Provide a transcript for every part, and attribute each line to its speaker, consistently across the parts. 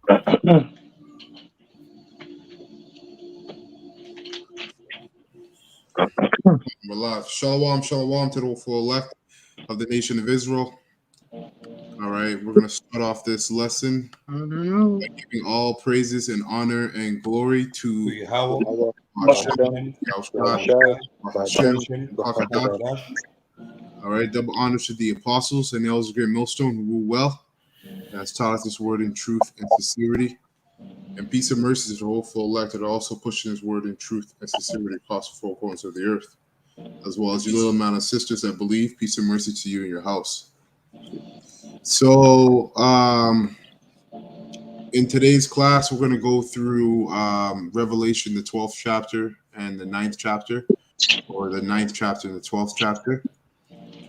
Speaker 1: We're live. Shalom, shalom to the full elect of the nation of Israel. All right, we're going to start off this lesson by giving all praises and honor and glory to
Speaker 2: Yahweh,
Speaker 1: Hashem,
Speaker 2: Hashem,
Speaker 1: Hashem, Hakadash. All right, double honors to the apostles and the elders of Great Millstone who rule well, and has taught us this word in truth and sincerity. And peace and mercy to the whole full elect that are also pushing his word in truth and sincerity across the four corners of the earth, as well as your little amount of sisters that believe. Peace and mercy to you and your house. So, in today's class, we're going to go through Revelation, the 12th chapter and the 9th chapter, or the 9th chapter and the 12th chapter.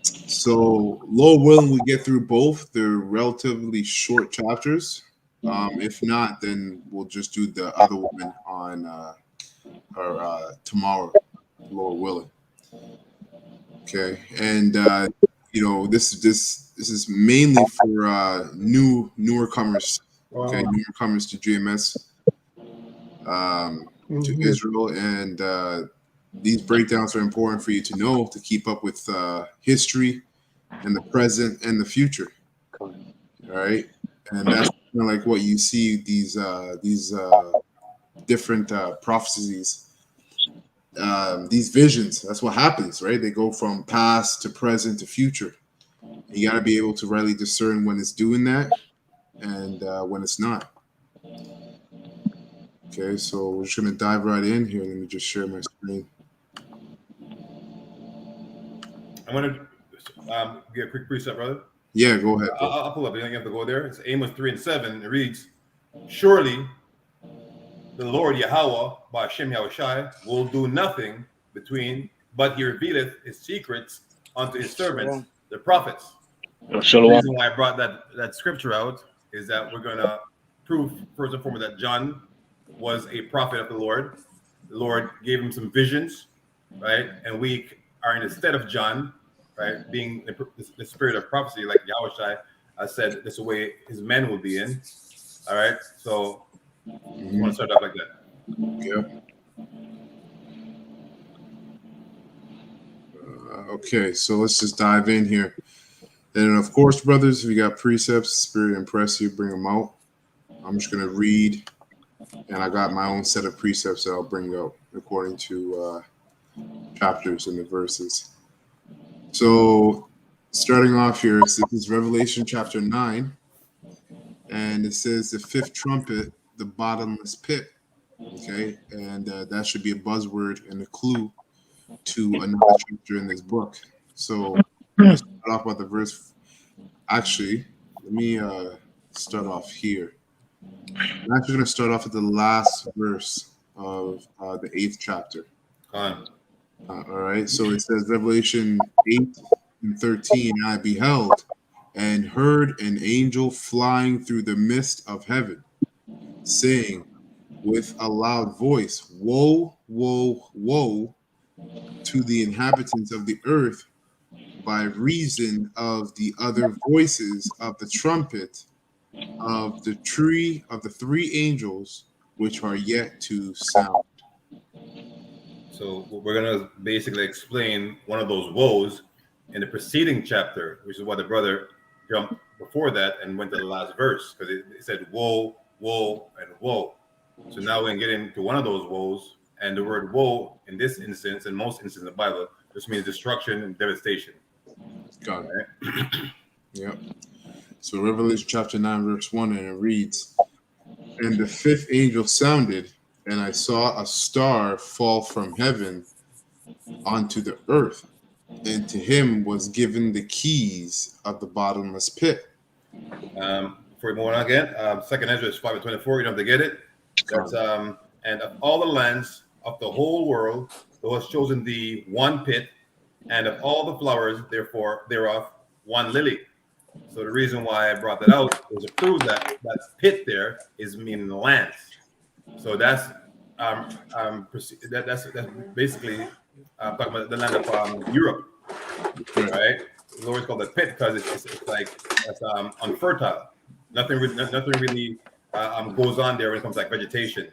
Speaker 1: So, Lord willing, we get through both. They're relatively short chapters. If not, then we'll just do the other one on tomorrow, Lord willing. Okay, and this is mainly for newer comers. Okay, newer comers to GMS, to Israel, and these breakdowns are important for you to know to keep up with history and the present and the future. All right, and that's kind of like what you see these different prophecies, these visions. That's what happens, right? They go from past to present to future. You got to be able to rightly discern when it's doing that and when it's not. Okay, so we're just gonna dive right in here. Let me just share my screen.
Speaker 2: I'm gonna get a quick precept, brother.
Speaker 1: Yeah, go ahead.
Speaker 2: I'll pull up. You don't have to go there. It's Amos 3:7. It reads, "Surely the Lord Yahweh, by Hashem Yahushai, will do nothing but he revealeth his secrets unto his servants, the prophets." The reason why I brought that scripture out is that we're going to prove, first and foremost, that John was a prophet of the Lord. The Lord gave him some visions, right? And we are in the stead of John, right? Being the spirit of prophecy, like Yahushai said, this is the way his men will be in. All right, so you want to start off like that.
Speaker 1: Yeah. Okay, so let's just dive in here. And of course, brothers, if you got precepts, spirit impress you, bring them out. I'm just going to read, and I got my own set of precepts that I'll bring out according to chapters and the verses. So starting off here, this is Revelation chapter 9, and it says the fifth trumpet, the bottomless pit. Okay, and that should be a buzzword and a clue to another chapter in this book. So let's start off with the verse. Actually, let me start off here. I'm actually going to start off with the last verse of the 8th chapter. All right, so it says Revelation 8:13, I beheld and heard an angel flying through the midst of heaven, saying with a loud voice, "Woe, woe, woe to the inhabitants of the earth by reason of the other voices of the trumpet of the three angels which are yet to sound."
Speaker 2: So we're going to basically explain one of those woes in the preceding chapter, which is why the brother jumped before that and went to the last verse, because it said woe, woe, and woe. So now we're getting to one of those woes, and the word woe in this instance, and most instances in the Bible, just means destruction and devastation.
Speaker 1: Got it. Right? Yep. So Revelation chapter 9, verse 1, and it reads, "And the fifth angel sounded, and I saw a star fall from heaven onto the earth, and to him was given the keys of the bottomless pit."
Speaker 2: For more again, Second Ezra is 5:24. You don't have to get it. That's and of all the lands of the whole world, thou hast chosen the one pit, and of all the flowers, therefore thereof one lily. So the reason why I brought that out was to prove that that pit there is meaning the lands. So that's basically talking about the land of Europe, right? The Lord's called a pit because it's like it's unfertile. Nothing really goes on there when it comes to like vegetation.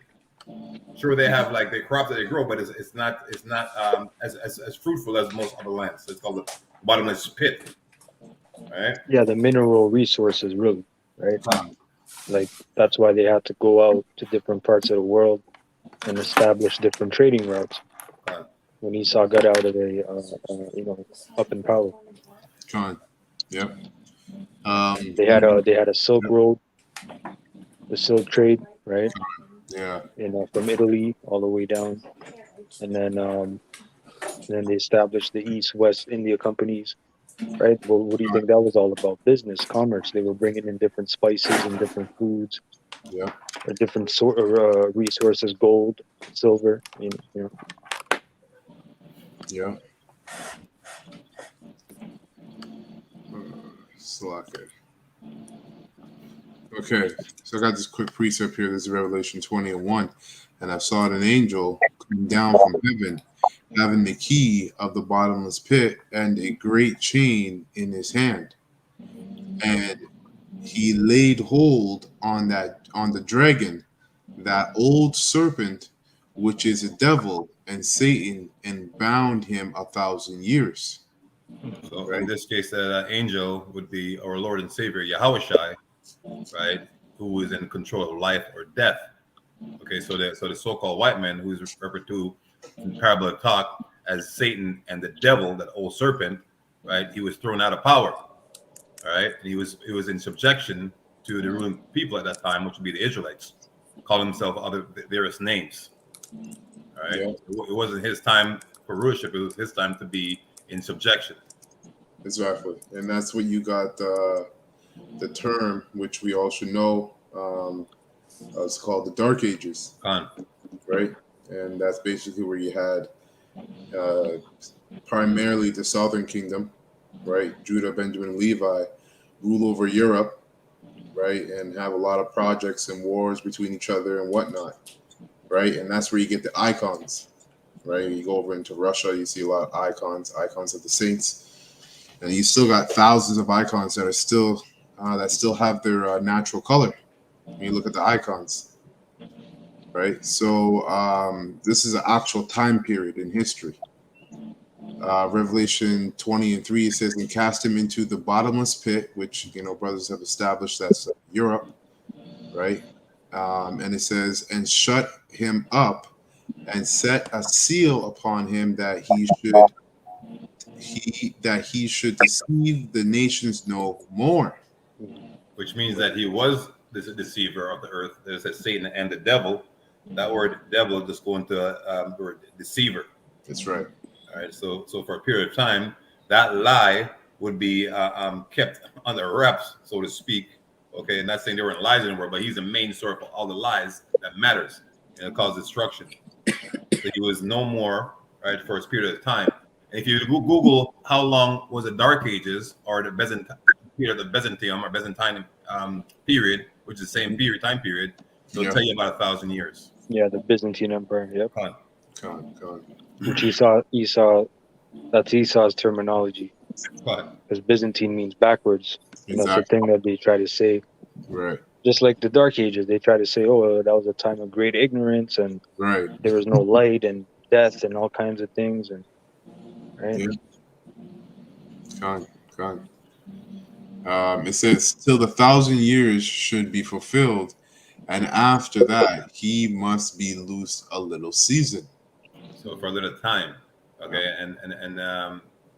Speaker 2: Sure, they have like the crops that they grow, but it's not as fruitful as most other lands. So it's called the bottomless pit, right?
Speaker 3: Yeah, the mineral resources, really, right? Like that's why they had to go out to different parts of the world and establish different trading routes. When Esau got out of the, up in power,
Speaker 1: Con. Yep.
Speaker 3: they had a Silk Road, the Silk Trade, right?
Speaker 1: Yeah.
Speaker 3: From Italy all the way down, and then they established the East-West India companies, right? Well, what do you think that was all about? Business, commerce. They were bringing in different spices and different foods,
Speaker 1: Yeah.
Speaker 3: or different sort of resources, gold, silver.
Speaker 1: Yeah. Slacker. Okay, so I got this quick precept here. This is Revelation 20:1. And I saw an angel come down from heaven, having the key of the bottomless pit and a great chain in his hand. And he laid hold on the dragon, that old serpent, which is a devil and Satan, and bound him 1,000 years.
Speaker 2: So
Speaker 1: Right.
Speaker 2: in this case, that angel would be our Lord and Savior Yahushua, right? Who is in control of life or death. Okay, so the so-called white man, who is referred to in parabolic talk as Satan and the devil, that old serpent, right? He was thrown out of power, right? And he was in subjection to the ruling people at that time, which would be the Israelites, calling themselves other various names. All right,
Speaker 1: Yeah.
Speaker 2: it wasn't his time for rulership; it was his time to be in subjection.
Speaker 1: Exactly, and that's what you got the term, which we all should know. It's called the Dark Ages,
Speaker 2: Khan.
Speaker 1: right? And that's basically where you had primarily the Southern Kingdom, right? Judah, Benjamin, Levi rule over Europe, right? And have a lot of projects and wars between each other and whatnot, right? And that's where you get the icons, right? You go over into Russia, you see a lot of icons of the saints, and you still got thousands of icons that are still have their natural color. When you look at the icons, right? So this is an actual time period in history. Revelation 20:3 says, "And cast him into the bottomless pit," which brothers have established that's Europe, right? And it says, "And shut him up, and set a seal upon him that he should deceive the nations no more."
Speaker 2: Which means that he was the deceiver of the earth. There's Satan and the devil. That word devil just going to the word deceiver.
Speaker 1: That's right.
Speaker 2: All right. So for a period of time, that lie would be kept under wraps, so to speak. Okay, and not saying there weren't lies in the world, but he's the main source of all the lies that matters and it causes destruction. So he was no more, right, for a period of time. And if you Google how long was the Dark Ages or the Byzantium or Byzantine period, which is the same time period, it'll tell you about 1,000 years.
Speaker 3: Yeah, the Byzantine Empire. Yep.
Speaker 1: Con.
Speaker 3: Which Esau, that's Esau's terminology. Because Byzantine means backwards. And that's the thing that they try to say.
Speaker 1: Right.
Speaker 3: Just like the Dark Ages, they try to say, "Oh, that was a time of great ignorance, and there was no light and death and all kinds of things." And right.
Speaker 1: Yeah. Con. It says, "Till the 1,000 years should be fulfilled, and after that he must be loosed a little season."
Speaker 2: So for a little time, okay, and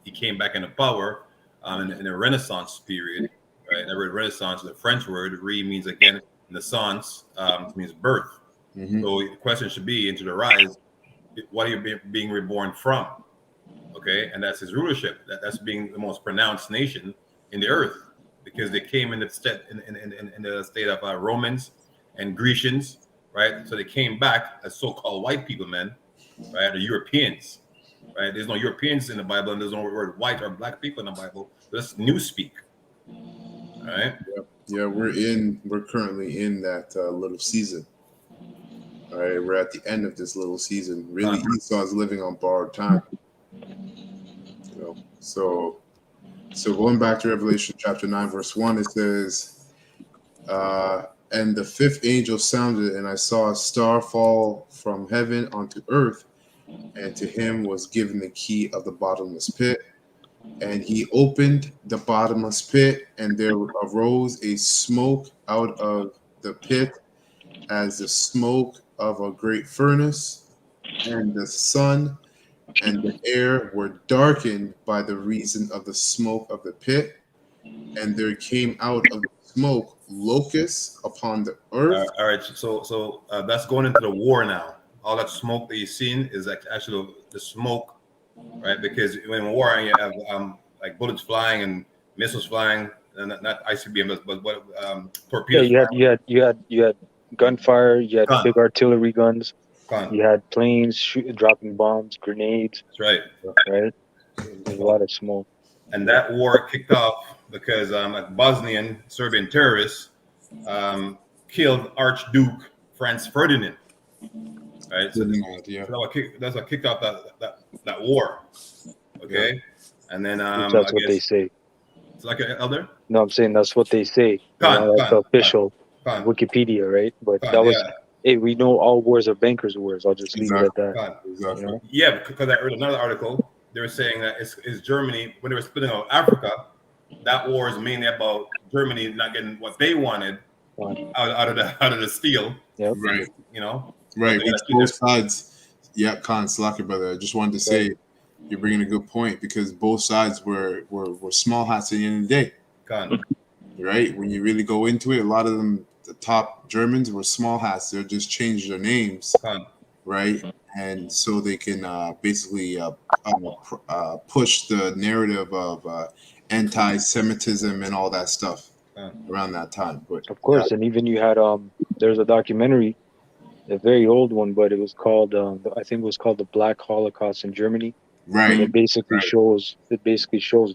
Speaker 2: he came back into power in the Renaissance period, right? And the word Renaissance, the French word, "re" means again, naissance means birth.
Speaker 1: Mm-hmm.
Speaker 2: So the question should be, into the rise, what are you being reborn from? Okay, and that's his rulership. That's being the most pronounced nation in the earth, because they came in the state of Romans and Grecians, right? So they came back as so-called white people, man, right? The Europeans, right? There's no Europeans in the Bible, and there's no word white or black people in the Bible. That's newspeak, all right?
Speaker 1: Yeah, we're currently in that little season. All right, we're at the end of this little season. Really, Esau is living on borrowed time. So going back to Revelation chapter 9, verse 1, it says, And the fifth angel sounded, and I saw a star fall from heaven onto earth, and to him was given the key of the bottomless pit. And he opened the bottomless pit, and there arose a smoke out of the pit as the smoke of a great furnace, and the sun and the air were darkened by the reason of the smoke of the pit. And there came out of the smoke locusts upon the earth.
Speaker 2: All right, so that's going into the war now. All that smoke that you've seen is actually the smoke, right? Because when in war you have like bullets flying and missiles flying, and not ICBM, but
Speaker 3: Yeah,
Speaker 2: torpedoes.
Speaker 3: you had gunfire, you had
Speaker 2: Gun.
Speaker 3: big artillery guns,
Speaker 2: Flying.
Speaker 3: you had planes dropping bombs, grenades,
Speaker 2: That's right.
Speaker 3: right? There's a lot of smoke.
Speaker 2: And that war kicked off because Bosnian Serbian terrorists killed Archduke Franz Ferdinand. Right, so
Speaker 1: Yeah.
Speaker 2: that's what kicked off that war. Okay, and then
Speaker 3: That's what they say.
Speaker 2: It's like an elder.
Speaker 3: No, I'm saying that's what they say. That's official Wikipedia, right? But that was.
Speaker 2: Yeah.
Speaker 3: Hey, we know all wars are bankers' wars. I'll just leave it at that.
Speaker 1: Exactly.
Speaker 3: You know?
Speaker 2: Yeah, because I read another article. They were saying that it's Germany, when they were splitting out Africa, that war is mainly about Germany not getting what they wanted out of the steel.
Speaker 3: Yep.
Speaker 1: Right.
Speaker 2: You know.
Speaker 1: Right. It's both sides. Yeah, Khan, slack it, brother. I just wanted to say you're bringing a good point because both sides were small hats at the end of the day.
Speaker 2: Khan.
Speaker 1: Right. When you really go into it, a lot of them, the top Germans, were small hats. They'll just change their names.
Speaker 2: Khan.
Speaker 1: Right. And so they can basically push the narrative of anti-Semitism and all that stuff around that time. But
Speaker 3: of course, and even you had there's a documentary, a very old one, but it was called I think it was called The Black Holocaust in Germany.
Speaker 1: Right.
Speaker 3: And it basically shows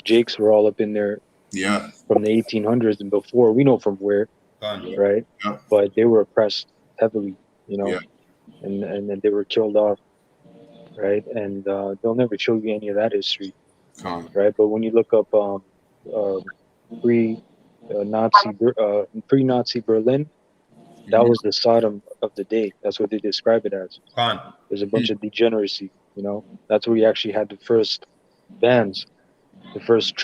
Speaker 3: Jakes were all up in there.
Speaker 1: Yeah.
Speaker 3: From the 1800s and before. We know from where. Right.
Speaker 1: Yeah.
Speaker 3: But they were oppressed heavily, you know.
Speaker 1: Yeah.
Speaker 3: And then they were killed off, right? And they'll never show you any of that history, right? But when you look up pre-Nazi Berlin, that was the Sodom of the day. That's what they describe it as. There's a bunch of degeneracy, you know. That's where you actually had the first bands, the first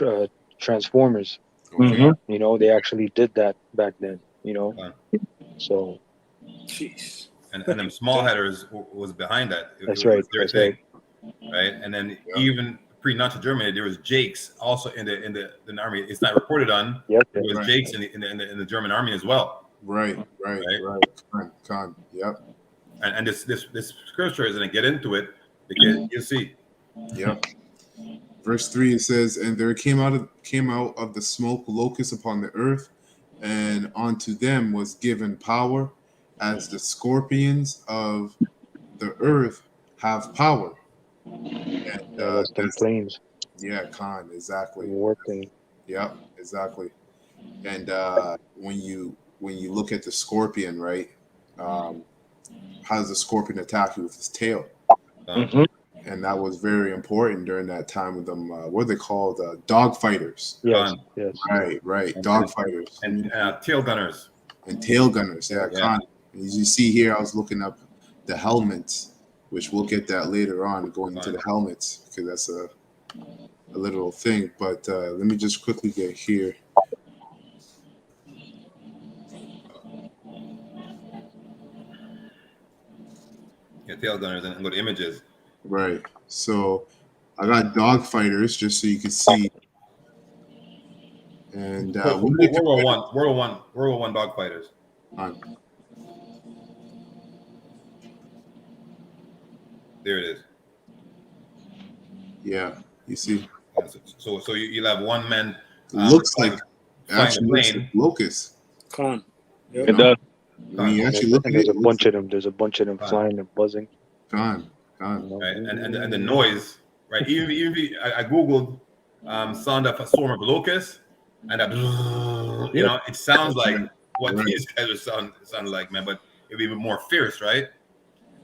Speaker 3: Transformers.
Speaker 1: Okay.
Speaker 3: You know, they actually did that back then, you know. So.
Speaker 4: Jeez.
Speaker 2: And them small headers was behind that.
Speaker 3: That's right.
Speaker 2: That's right. Right. And then even pre-Nazi Germany, there was Jakes also in the army. It's not reported on.
Speaker 3: Yep.
Speaker 2: There was Jakes in the German army as well.
Speaker 1: Right. Con. Yep.
Speaker 2: And this scripture is going to get into it because you see.
Speaker 1: Yep. Verse 3, it says, "And there came out of the smoke locusts upon the earth, and unto them was given power, as the scorpions of the earth have power." And
Speaker 3: that's planes.
Speaker 1: Yeah, Khan, exactly.
Speaker 3: Warplane.
Speaker 1: Yep, exactly. And when you look at the scorpion, right? How does the scorpion attack you with his tail? And that was very important during that time with them. What are they called? Dog fighters.
Speaker 3: Yes.
Speaker 1: Right. Dog fighters.
Speaker 2: And tail gunners.
Speaker 1: And tail gunners. Yeah. Khan. As you see here, I was looking up the helmets, which we'll get that later on, going into the helmets, because that's a literal thing. But let me just quickly get here.
Speaker 2: Yeah, tail gunners and go to images.
Speaker 1: Right. So I got dog fighters just so you can see. And
Speaker 2: World War One dog fighters. There it is.
Speaker 1: Yeah, you see.
Speaker 2: So you'll have one man.
Speaker 1: Looks like locusts.
Speaker 4: Con.
Speaker 3: It does.
Speaker 1: When you actually look at
Speaker 3: there's
Speaker 1: it,
Speaker 3: a bunch of them. There's a bunch of them flying and buzzing.
Speaker 1: Gone.
Speaker 2: Right, and the noise, right? Even I googled sound of a swarm of locusts, and you know, it sounds like what these guys are sound like, man. But it'd be more fierce, right?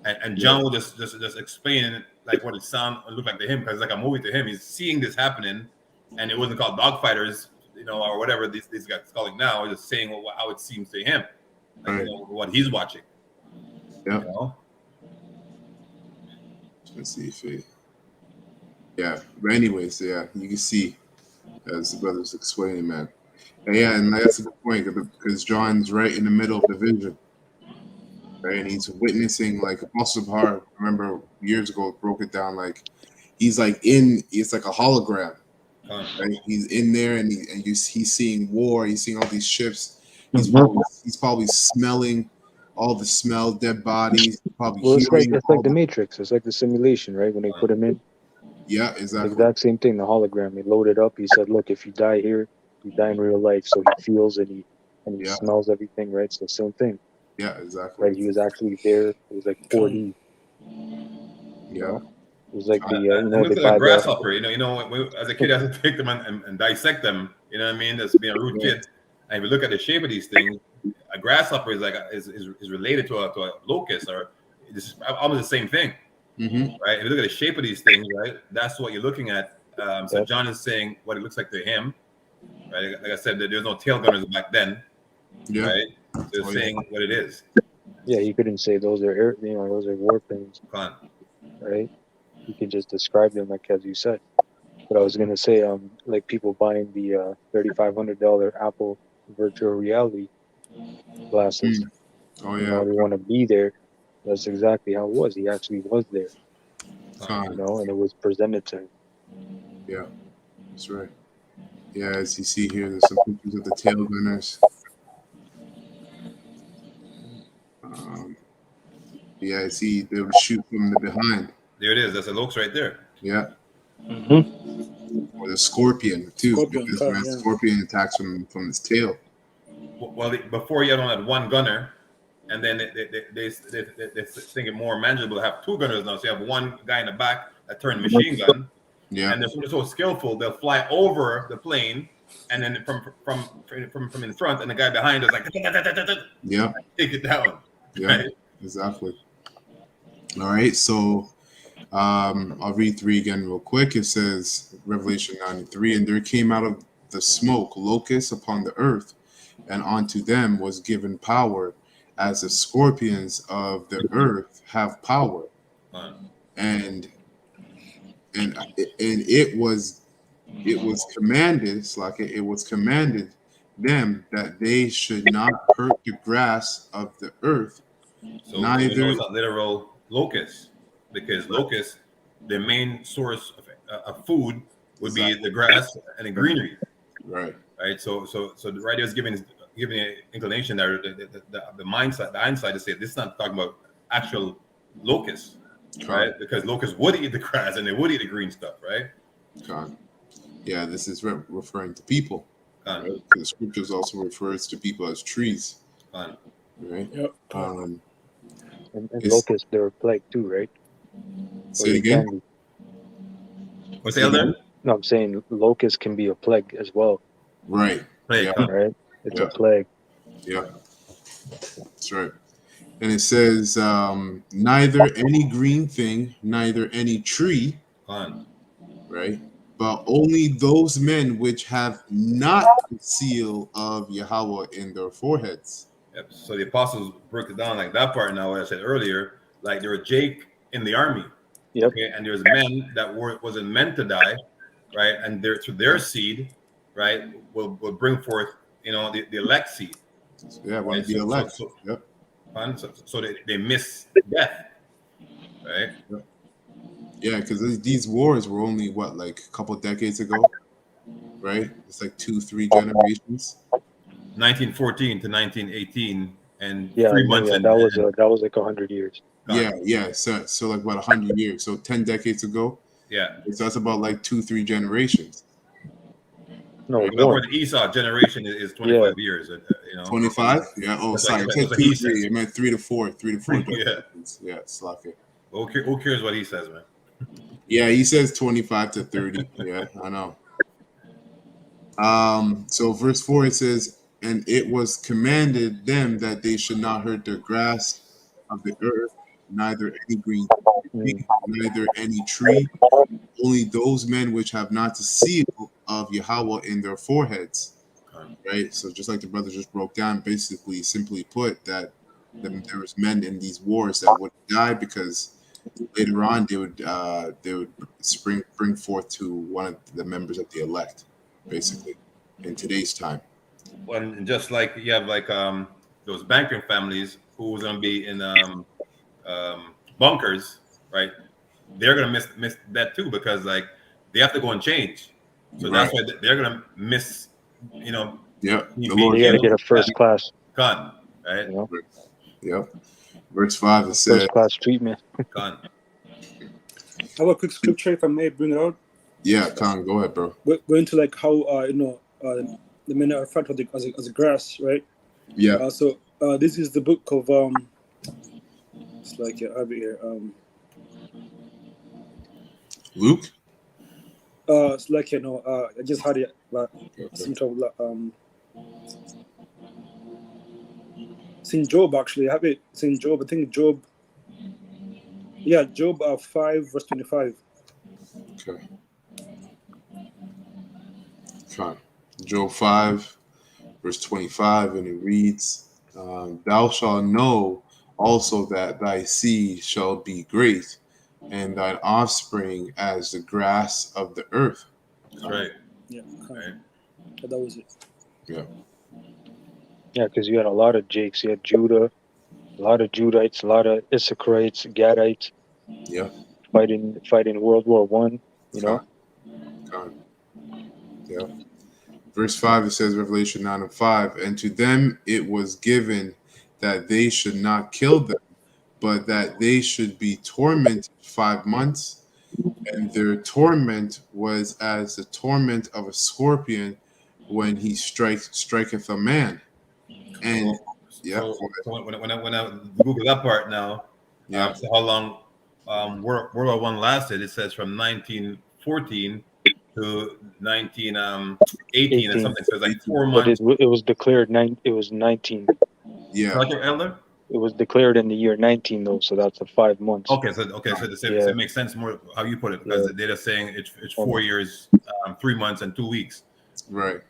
Speaker 2: And John will just explain like what it look like to him, because it's like a movie to him. He's seeing this happening, and it wasn't called dog fighters, you know, or whatever these guys calling now. Just saying how it seems to him. like,
Speaker 1: Right.
Speaker 2: what he's watching.
Speaker 1: Yeah.
Speaker 2: You know?
Speaker 1: Let's see if it. Yeah. But anyways, yeah, you can see as the brother's explaining, man. And yeah, and that's a good point because John's right in the middle of the vision, right? And he's witnessing like Apostle Bahar. I remember years ago broke it down like he's like it's like a hologram, right? He's in there and he's seeing war. He's seeing all these ships. He's probably smelling all the smell, dead bodies. Probably
Speaker 3: Well, it's
Speaker 1: hearing.
Speaker 3: like the Matrix. It's like the simulation, right? When they put him in,
Speaker 1: Yeah,
Speaker 3: the
Speaker 1: exactly.
Speaker 3: exact same thing. The hologram. He loaded up. He said, "Look, if you die here, you die in real life." So he feels and he
Speaker 1: Yeah.
Speaker 3: smells everything, right? It's the same thing,
Speaker 1: Yeah, exactly.
Speaker 3: right? He was actually there. It was like 4D. You
Speaker 1: Yeah.
Speaker 3: know? It was like the
Speaker 2: And
Speaker 3: they
Speaker 2: look at
Speaker 3: buy
Speaker 2: the
Speaker 3: the
Speaker 2: grasshopper. As a kid, I had to take them and dissect them. You know what I mean? That's being a rude kid. And if you look at the shape of these things, a grasshopper is like is related to a locust, or it's almost the same thing, right? If you look at the shape of these things, right, that's what you're looking at. So John is saying what it looks like to him, right? Like I said, that there's no tail gunners back then, right? So they're saying what it is.
Speaker 3: Yeah, he couldn't say those are those are warplanes, right? He could just describe them like as you said. But I was gonna say, like people buying the $3,500 Apple virtual reality glasses.
Speaker 1: Oh
Speaker 3: You
Speaker 1: yeah.
Speaker 3: know, they want to be there. That's exactly how it was. He actually was there. You know, and it was presented to him.
Speaker 1: Yeah, that's right. Yeah, as you see here, there's some pictures of the tail gunners. Yeah, I see they would shoot from the behind.
Speaker 2: There it is. That's a Lokes right there.
Speaker 1: Yeah. Or the scorpion too, because when scorpion attacks from its tail.
Speaker 2: Well, before you only had one gunner, and then they think it more manageable to have two gunners now. So you have one guy in the back that turned machine gun, and they're so skillful they'll fly over the plane, and then from in front, and the guy behind is like, take it down.
Speaker 1: Yeah,
Speaker 2: right?
Speaker 1: Exactly. All right, so I'll read 3 again real quick. It says, Revelation 9:3, and there came out of the smoke locusts upon the earth, and unto them was given power, as the scorpions of the earth have power. And it was commanded, it was commanded them that they should not hurt the grass of the earth.
Speaker 2: So neither it's not literal locusts, because locusts, their main source of food would be the grass and the greenery.
Speaker 1: Right.
Speaker 2: So the writer is giving an inclination there, the mindset, the hindsight to say this is not talking about actual locusts, right? Because locusts would eat the grass and they would eat the green stuff, right?
Speaker 1: Yeah, this is referring to people. Right? The scriptures also refers to people as trees. Right.
Speaker 3: Yep. And locusts, they're a plague too, right?
Speaker 1: Say it again.
Speaker 2: What's the other?
Speaker 3: No, I'm saying locusts can be a plague as well.
Speaker 1: Right.
Speaker 2: Plague.
Speaker 1: Yeah.
Speaker 3: Right. It's a plague.
Speaker 1: Yeah. That's right. And it says, neither any green thing, neither any tree, right? But only those men which have not the seal of Yahweh in their foreheads.
Speaker 2: Yep. So the apostles broke it down like that part. Now, what I said earlier, like there were Jake in the army.
Speaker 3: Yep.
Speaker 2: Okay, and there's men that wasn't meant to die, right? And through their seed, right, will bring forth, the elect seed.
Speaker 1: Yeah, want to be elect. Yep.
Speaker 2: So they miss death, right?
Speaker 1: Yep. Yeah, because these wars were only like a couple decades ago, right? It's like 2-3 generations.
Speaker 2: 1914 to 1918, and
Speaker 3: yeah,
Speaker 2: 3 months.
Speaker 3: Yeah, that was like 100 years.
Speaker 1: Yeah. So like about 100 years. So 10 decades ago.
Speaker 2: Yeah.
Speaker 1: So that's about like 2-3 generations.
Speaker 3: No,
Speaker 2: right? But for the Esau generation is 25 years.
Speaker 1: 25? Yeah. Oh, sorry. I said 2-3. I meant 3 to 4. 3 to 4 generations. Yeah. Slack it.
Speaker 2: Who cares what he says, man?
Speaker 1: Yeah, he says 25 to 30. Yeah, I know. So verse 4, it says, and it was commanded them that they should not hurt the grass of the earth, neither any green thing, neither any tree, only those men which have not the seal of Yahweh in their foreheads. right? So just like the brother just broke down, basically, simply put, that there was men in these wars that would die because later on they would bring forth to one of the members of the elect, basically, in today's time.
Speaker 2: And just like you have like those banking families who was gonna be in bunkers, right? They're gonna miss that too because like they have to go and change. So that's why they're gonna miss, you know.
Speaker 1: Yeah,
Speaker 3: you gotta get a first class.
Speaker 2: Gun, right?
Speaker 3: You know?
Speaker 1: Yep. Verse 5 it says
Speaker 3: First class treatment.
Speaker 2: Gun.
Speaker 4: I have a quick scripture if I may bring it out.
Speaker 1: Yeah, Khan, go ahead, bro.
Speaker 4: Go into like how the men are referred to as a grass, right?
Speaker 1: Yeah.
Speaker 4: So this is the book of it's like I have it here.
Speaker 1: Luke?
Speaker 4: It's like I just had it some trouble. It's in Job actually. I have it. It's in Job. I think Job. Yeah, Job 5 verse 25.
Speaker 1: Okay. Fine. Job 5, verse 25, and it reads, Thou shalt know also that thy seed shall be great, and thine offspring as the grass of the earth.
Speaker 2: That's right.
Speaker 4: Yeah,
Speaker 2: Right.
Speaker 4: that was it.
Speaker 1: Yeah.
Speaker 3: Yeah, because you had a lot of Jakes. You had Judah, a lot of Judites, a lot of Issacharites, Gadites.
Speaker 1: Yeah.
Speaker 3: Fighting World War I. You know.
Speaker 1: God. Yeah. Verse 5, it says, Revelation 9 and 5, and to them it was given that they should not kill them, but that they should be tormented 5 months, and their torment was as the torment of a scorpion when he striketh a man. And
Speaker 2: So when I Google that part now, so how long World War I lasted? It says from 1914 to 1918 or something. So it's like 4 months.
Speaker 3: But it was declared It was 19.
Speaker 1: Yeah.
Speaker 2: Dr. Elder?
Speaker 3: It was declared in the year 19 though, so that's the 5 months.
Speaker 2: Okay, so it makes sense more how you put it because they're just saying it's 4 years, 3 months, and 2 weeks.
Speaker 1: Right.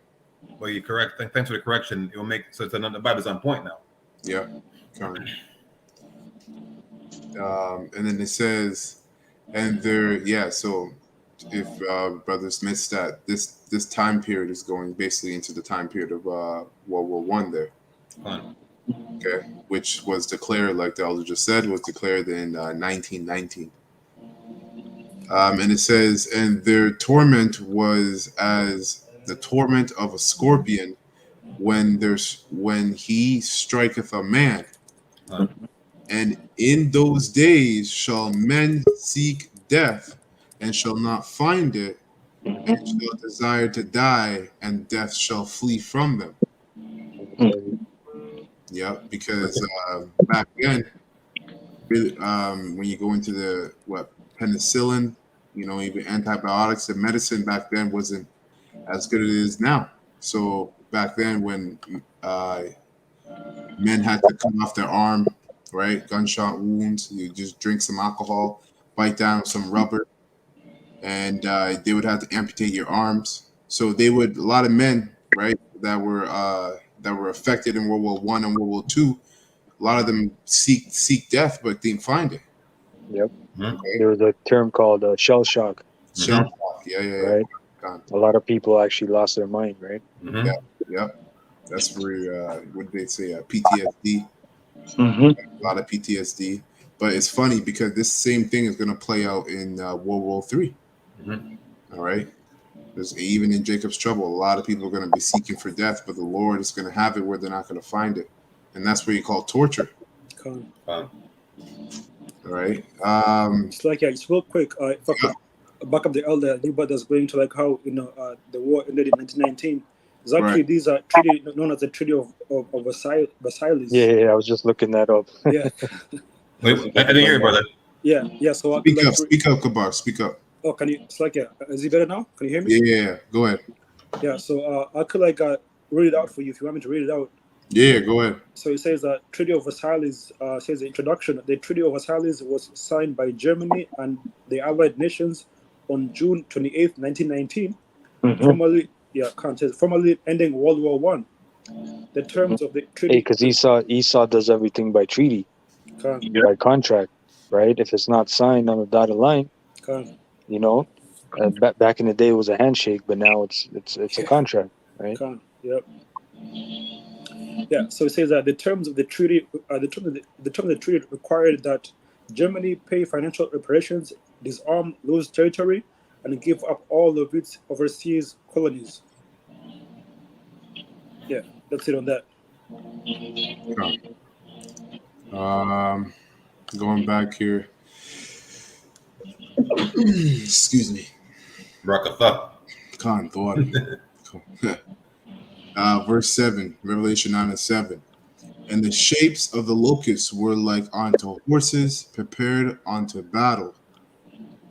Speaker 2: Well, you're correct. Thanks for the correction. It will make so the Bible's on point now.
Speaker 1: Yeah. And then it says, and there, so if brothers missed that, this time period is going basically into the time period of World War I there. Okay, which was declared, like the elder just said, was declared in 1919. And it says, and their torment was as the torment of a scorpion when he striketh a man. And in those days shall men seek death and shall not find it, and shall desire to die, and death shall flee from them. Yeah, because back then, when you go into the penicillin, even antibiotics, the medicine back then wasn't as good as it is now. So back then, when men had to cut off their arm, right, gunshot wounds, you just drink some alcohol, bite down with some rubber, and they would have to amputate your arms. So a lot of men, right, that were affected in World War I and World War II, a lot of them seek death, but didn't find it.
Speaker 3: Yep. Okay. There was a term called shell shock.
Speaker 1: Shell shock, yeah.
Speaker 3: Right. A lot of people actually lost their mind, right?
Speaker 1: Yeah. That's where what did they say? PTSD. A lot of PTSD. But it's funny because this same thing is going to play out in World War III. All right. There's even in Jacob's trouble, a lot of people are going to be seeking for death, but the Lord is going to have it where they're not going to find it, and that's what you call torture. All right.
Speaker 4: It's like it's real quick. If I could back up the elder, new brothers going to like how the war ended in 1919. It's actually these are treaty known as the Treaty of Versailles.
Speaker 3: Yeah, I was just looking that up.
Speaker 4: Yeah.
Speaker 2: Wait, I didn't hear you, brother.
Speaker 4: Yeah. So
Speaker 1: speak up, Kabar. Speak up.
Speaker 4: Oh, can you? It's like is it better now? Can you hear me?
Speaker 1: Yeah. Go ahead.
Speaker 4: Yeah. So I could read it out for you if you want me to read it out.
Speaker 1: Yeah, go ahead.
Speaker 4: So it says that Treaty of Versailles says the introduction. The Treaty of Versailles was signed by Germany and the Allied nations on June 28th, 1919. Yeah, Khan says formally ending World War One. The terms of the
Speaker 3: Hey,
Speaker 4: treaty.
Speaker 3: because Esau does everything by treaty,
Speaker 4: Khan,
Speaker 3: by contract, right? If it's not signed on the dotted line,
Speaker 4: Khan,
Speaker 3: you know, back in the day it was a handshake, but now it's a contract, right?
Speaker 4: Khan. Yep. Yeah. So it says that the terms of the treaty, the terms of the treaty required that Germany pay financial reparations, disarm lose territory, and give up all of its overseas colonies. Yeah, that's it on that.
Speaker 1: Going back here. Excuse me.
Speaker 2: Rakatha.
Speaker 1: Khan thought. Verse 7, Revelation 9 and 7. And the shapes of the locusts were like unto horses prepared unto battle.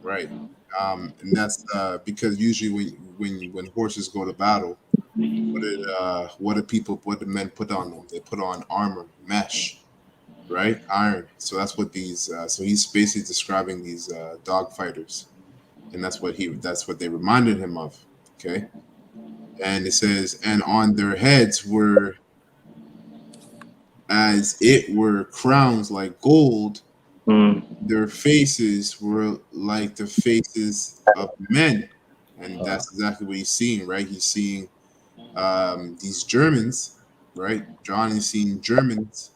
Speaker 1: Right. And that's because usually when horses go to battle, what do men put on them? They put on armor, mesh, right? Iron. So that's what these so he's basically describing these dog fighters. And that's what they reminded him of. Okay. And it says, and on their heads were as it were crowns like gold. Their faces were like the faces of men. And that's exactly what he's seeing, right? He's seeing these Germans, right? John is seeing Germans,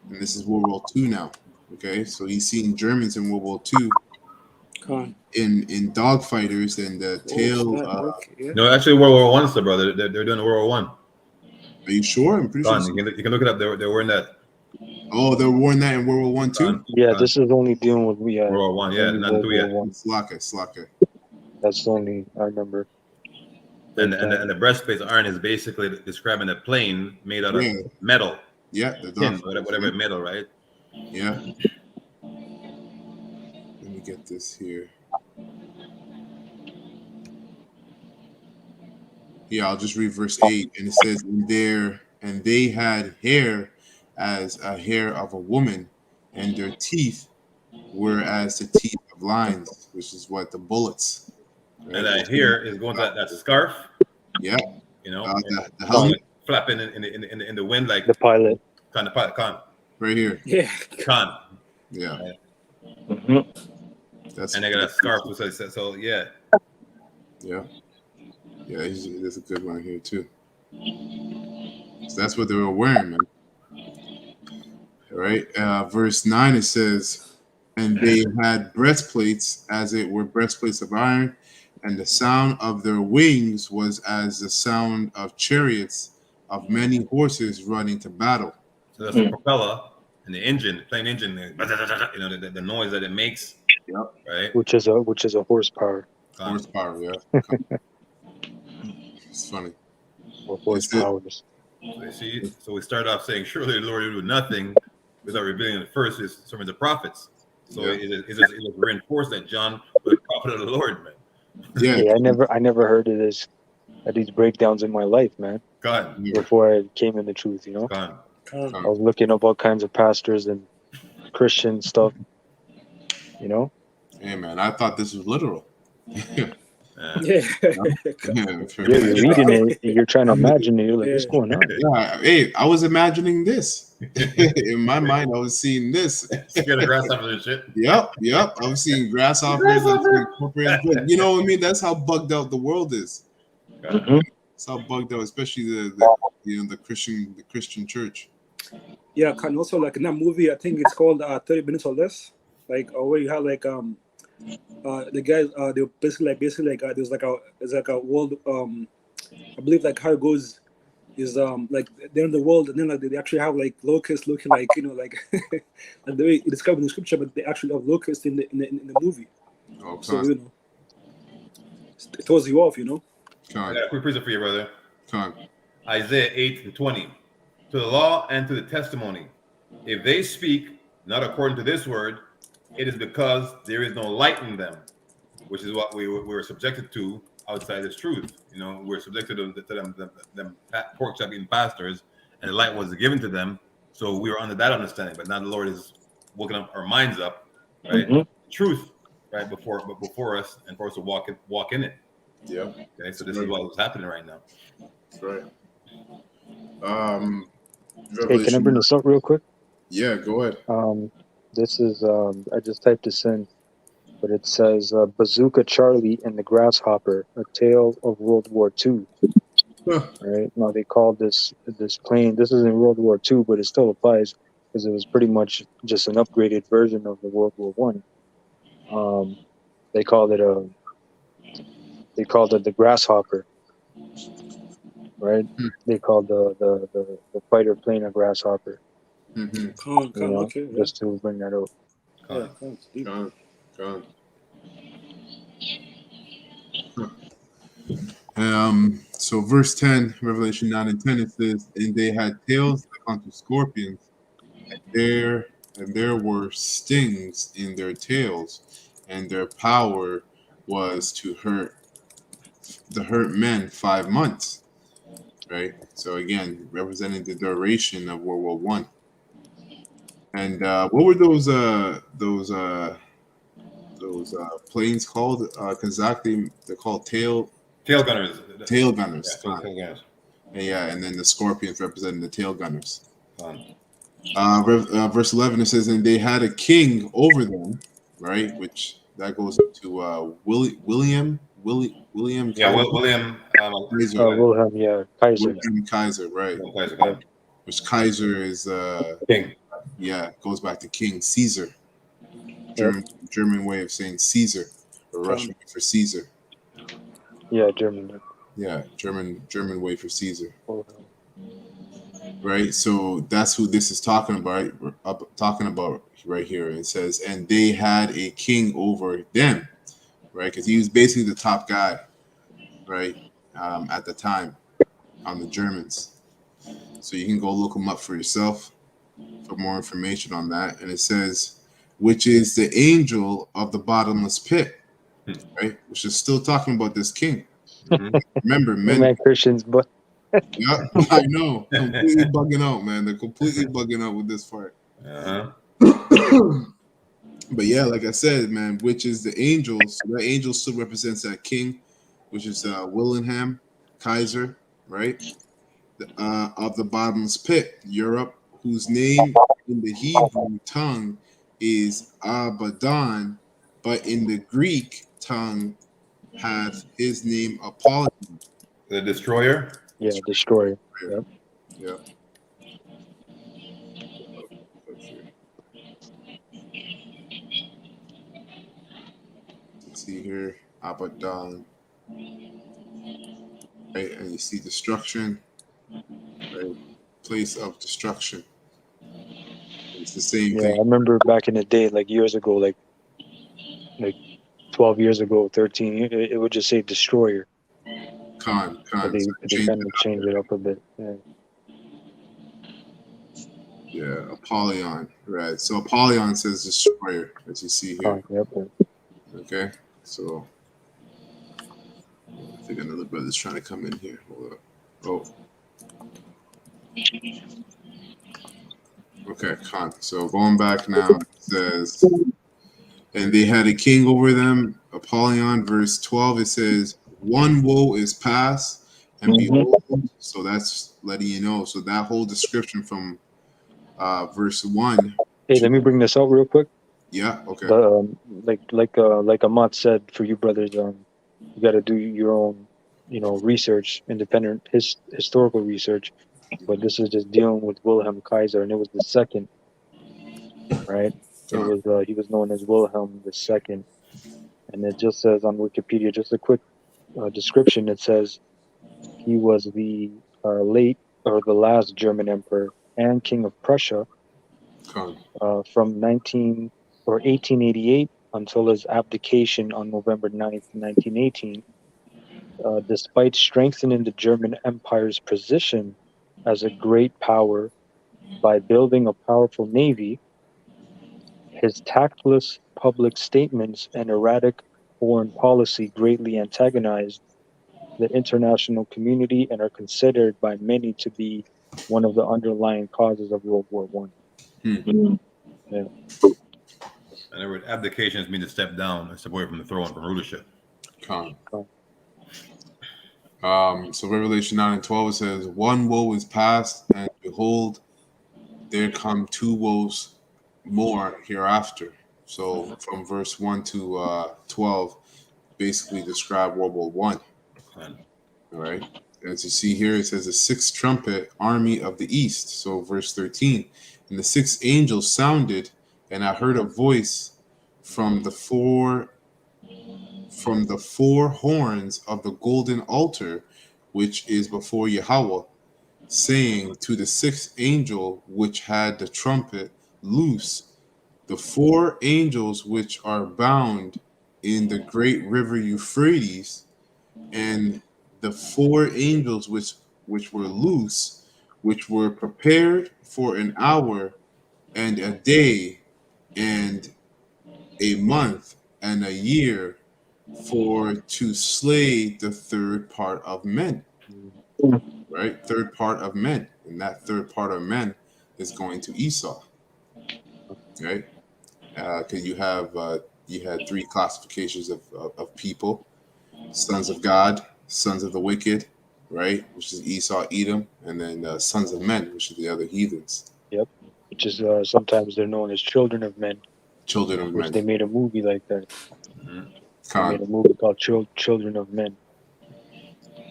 Speaker 1: and this is World War II now. Okay, so he's seeing Germans in World War II
Speaker 4: Khan.
Speaker 1: in dogfighters and the tail.
Speaker 4: Yeah.
Speaker 2: No, actually, World War One, still, brother. They're doing World War One.
Speaker 1: Are you sure? I'm pretty
Speaker 2: Gone.
Speaker 1: sure.
Speaker 2: You can look it up. They're wearing that.
Speaker 1: Oh, they're wearing that in World War One too.
Speaker 2: Gone.
Speaker 3: Yeah,
Speaker 2: Gone.
Speaker 3: this is only dealing with
Speaker 2: World War One. Yeah,
Speaker 3: only
Speaker 2: not
Speaker 3: World
Speaker 2: two
Speaker 3: War
Speaker 2: yet.
Speaker 3: One.
Speaker 1: Slaka.
Speaker 3: That's the only I remember.
Speaker 2: And the breastplate of iron is basically describing a plane made out of metal.
Speaker 1: Yeah, the
Speaker 2: Tin,
Speaker 1: dog.
Speaker 2: whatever metal, right?
Speaker 1: Yeah. Let me get this here. Yeah, I'll just read verse 8, and it says, and they had hair as a hair of a woman, and their teeth were as the teeth of lions, which is what the bullets. Right?
Speaker 2: And that here is going to that scarf.
Speaker 1: Yeah.
Speaker 2: You know,
Speaker 1: The helmet
Speaker 2: flapping in the wind like
Speaker 3: The pilot.
Speaker 2: Con.
Speaker 1: right here.
Speaker 4: Yeah.
Speaker 2: Con.
Speaker 1: Yeah.
Speaker 3: Mm-hmm.
Speaker 1: That's
Speaker 2: And they got a scarf. So yeah.
Speaker 1: Yeah. Yeah, there's a good one here too. So that's what they were wearing, man. All right. Verse 9 it says, and they had breastplates as it were breastplates of iron, and the sound of their wings was as the sound of chariots of many horses running to battle.
Speaker 2: So that's the propeller and the engine, the plane engine, you know, the noise that it makes.
Speaker 1: Yep.
Speaker 2: Right.
Speaker 3: Which is a horsepower.
Speaker 1: Horsepower, yeah. It's funny.
Speaker 3: Or horsepowers.
Speaker 2: So you see, so we start off saying, surely the Lord will do nothing without revealing it first is some of the prophets. So it just reinforced that John was a prophet of the Lord, man.
Speaker 1: Yeah.
Speaker 3: Hey, I never heard of these breakdowns in my life, man.
Speaker 2: God.
Speaker 3: Before I came in the truth, you know.
Speaker 2: God.
Speaker 3: I was looking up all kinds of pastors and Christian stuff, you know.
Speaker 1: Hey man, I thought this was literal.
Speaker 4: Yeah.
Speaker 3: You're reading it, you're trying to imagine it. You're like, what's going on?
Speaker 1: Yeah, hey, I was imagining this. In my mind, I was seeing this.
Speaker 2: Scared of grasshoppers and shit.
Speaker 1: Yep. I was seeing grasshoppers. You know what I mean? That's how bugged out the world is.
Speaker 3: Mm-hmm.
Speaker 1: That's how bugged out, especially the Christian church.
Speaker 4: Yeah, and also like in that movie, I think it's called 30 Minutes or Less. Like where you have like the guys they basically like there's like a world I believe like how it goes is like they're in the world and then like they actually have like locusts looking like, you know, like like the way it's described in the scripture, but they actually have locusts in the movie.
Speaker 1: Oh,
Speaker 4: so you know it throws you off, you know.
Speaker 2: I got a quick present for you, brother.
Speaker 1: Con.
Speaker 2: Isaiah 8:20. To the law and to the testimony. If they speak not according to this word, it is because there is no light in them, which is what we were subjected to outside this truth. You know, we're subjected to them pork chop eating pastors, and the light was given to them. So we were under that understanding, but now the Lord is woken up our minds up, right?
Speaker 3: Mm-hmm.
Speaker 2: Truth, right, before us, and for us to walk in it.
Speaker 1: Yeah,
Speaker 2: Okay, so this is what was happening right now.
Speaker 1: that's right.
Speaker 3: Hey, can I bring this up real quick?
Speaker 1: Yeah, go ahead.
Speaker 3: This is I just typed this in, but it says Bazooka Charlie and the Grasshopper: A Tale of World War II.
Speaker 1: Huh.
Speaker 3: Right now, they called this plane. This is in World War II, but it still applies because it was pretty much just an upgraded version of the World War One. They called it the Grasshopper, right?
Speaker 1: Hmm.
Speaker 3: They called the fighter plane a Grasshopper.
Speaker 1: Mm-hmm.
Speaker 4: Okay, yeah.
Speaker 3: Just to bring that up.
Speaker 4: Yeah, it's deep.
Speaker 1: Gone. So verse 10, Revelation 9 and 10, it says, and they had tails like unto scorpions, and there were stings in their tails, and their power was to hurt men 5 months. Right? So again, representing the duration of World War One. And what were those planes called? Exactly, they're called tail
Speaker 2: Gunners.
Speaker 1: gunners.
Speaker 2: Yeah, tail gunners.
Speaker 1: Yeah, and then the scorpions representing the tail gunners.
Speaker 2: Con.
Speaker 1: Verse 11, it says, and they had a king over them, right? Which that goes to William
Speaker 2: Yeah,
Speaker 1: Kaiser.
Speaker 2: William.
Speaker 3: Wilhelm, yeah, Kaiser.
Speaker 1: William Kaiser, right?
Speaker 2: Kaiser, Con.
Speaker 1: Which Kaiser is
Speaker 2: King.
Speaker 1: yeah, goes back to King Caesar.
Speaker 3: Yep.
Speaker 1: German way of saying Caesar, or Russian way for Caesar.
Speaker 3: Yeah, German.
Speaker 1: Yeah, German way for Caesar.
Speaker 3: Wilhelm.
Speaker 1: Right, so that's who this is talking about. Right here. It says, and they had a king over them, right? Because he was basically the top guy, right, at the time on the Germans. So you can go look him up for yourself for more information on that. And it says, which is the angel of the bottomless pit, right? Which is still talking about this king.
Speaker 2: Mm-hmm.
Speaker 1: Remember, men.
Speaker 3: Man, Christians, but
Speaker 1: Yeah, I know. Completely bugging out, man. They're completely bugging out with this part.
Speaker 2: Uh-huh.
Speaker 1: But yeah, like I said, man, which is the angel. So that angel still represents that king, which is Wilhelm Kaiser, right? Of the bottomless pit, Europe, whose name in the Hebrew tongue is Abaddon, but in the Greek tongue hath his name Apollyon.
Speaker 2: The destroyer.
Speaker 3: yeah, destroyer. Yep.
Speaker 1: Yeah. Let's see here, Abaddon, right? And you see destruction, right? Place of destruction. It's the same
Speaker 3: Yeah, I
Speaker 1: thing.
Speaker 3: remember back in the day, like years ago, like 12 years ago, 13, it would just say destroyer.
Speaker 1: Con.
Speaker 3: But they
Speaker 1: change
Speaker 3: kind of changed it up a bit. Yeah.
Speaker 1: Yeah, Apollyon, right? So Apollyon says destroyer, as you see here.
Speaker 3: Yep.
Speaker 1: Okay, so I think another brother's trying to come in here. Hold up. Oh. Okay, con. So going back now, it says, and they had a king over them. Apollyon, verse 12, it says, one woe is past, and behold, so that's letting you know. So that whole description from verse 1.
Speaker 3: Hey, let me bring this out real quick.
Speaker 1: Yeah, okay.
Speaker 3: Like Ahmad said, for you brothers, you got to do your own, research, independent historical research. But this is just dealing with Wilhelm Kaiser, and it was the second, right? It was he was known as Wilhelm II, and it just says on Wikipedia, just a quick description. It says he was the last German emperor and king of Prussia from 1888 until his abdication on November 9th, 1918. Despite strengthening the German Empire's position as a great power by building a powerful navy, his tactless public statements and erratic foreign policy greatly antagonized the international community and are considered by many to be one of the underlying causes of World War One. Yeah.
Speaker 2: And the word abdication means to step down and step away from the throne, from rulership.
Speaker 1: Con. So Revelation 9 and 12, it says, one woe is past, and behold, there come two woes more hereafter. So from verse 1 to 12, basically describe World War One. All right. As you see here, it says the sixth trumpet, army of the east. So verse 13, and the sixth angel sounded, and I heard a voice from the four horns of the golden altar, which is before Yahweh, saying to the sixth angel which had the trumpet, loose the four angels which are bound in the great river Euphrates, and the four angels which were loose, which were prepared for an hour and a day and a month and a year, for to slay the third part of men. Right? Third part of men. And that third part of men is going to Esau. Right? Because you had three classifications of people: sons of God, sons of the wicked, right, which is Esau, Edom, and then sons of men, which is the other heathens.
Speaker 3: Yep. Which is sometimes they're known as children of men.
Speaker 1: Children of
Speaker 3: Which
Speaker 1: men.
Speaker 3: they made a movie like that.
Speaker 2: Mm-hmm.
Speaker 3: They made a movie called Children of Men.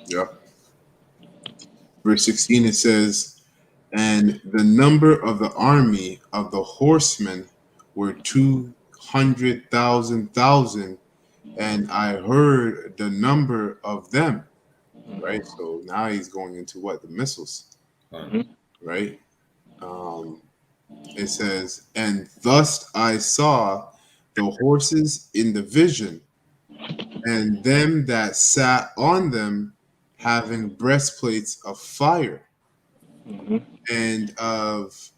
Speaker 1: Yep. Verse 16, it says, and the number of the army of the horsemen were 200,000, and I heard the number of them. Right? So now he's going into what? The missiles. Right? It says, and thus I saw the horses in the vision, and them that sat on them having breastplates of fire, and of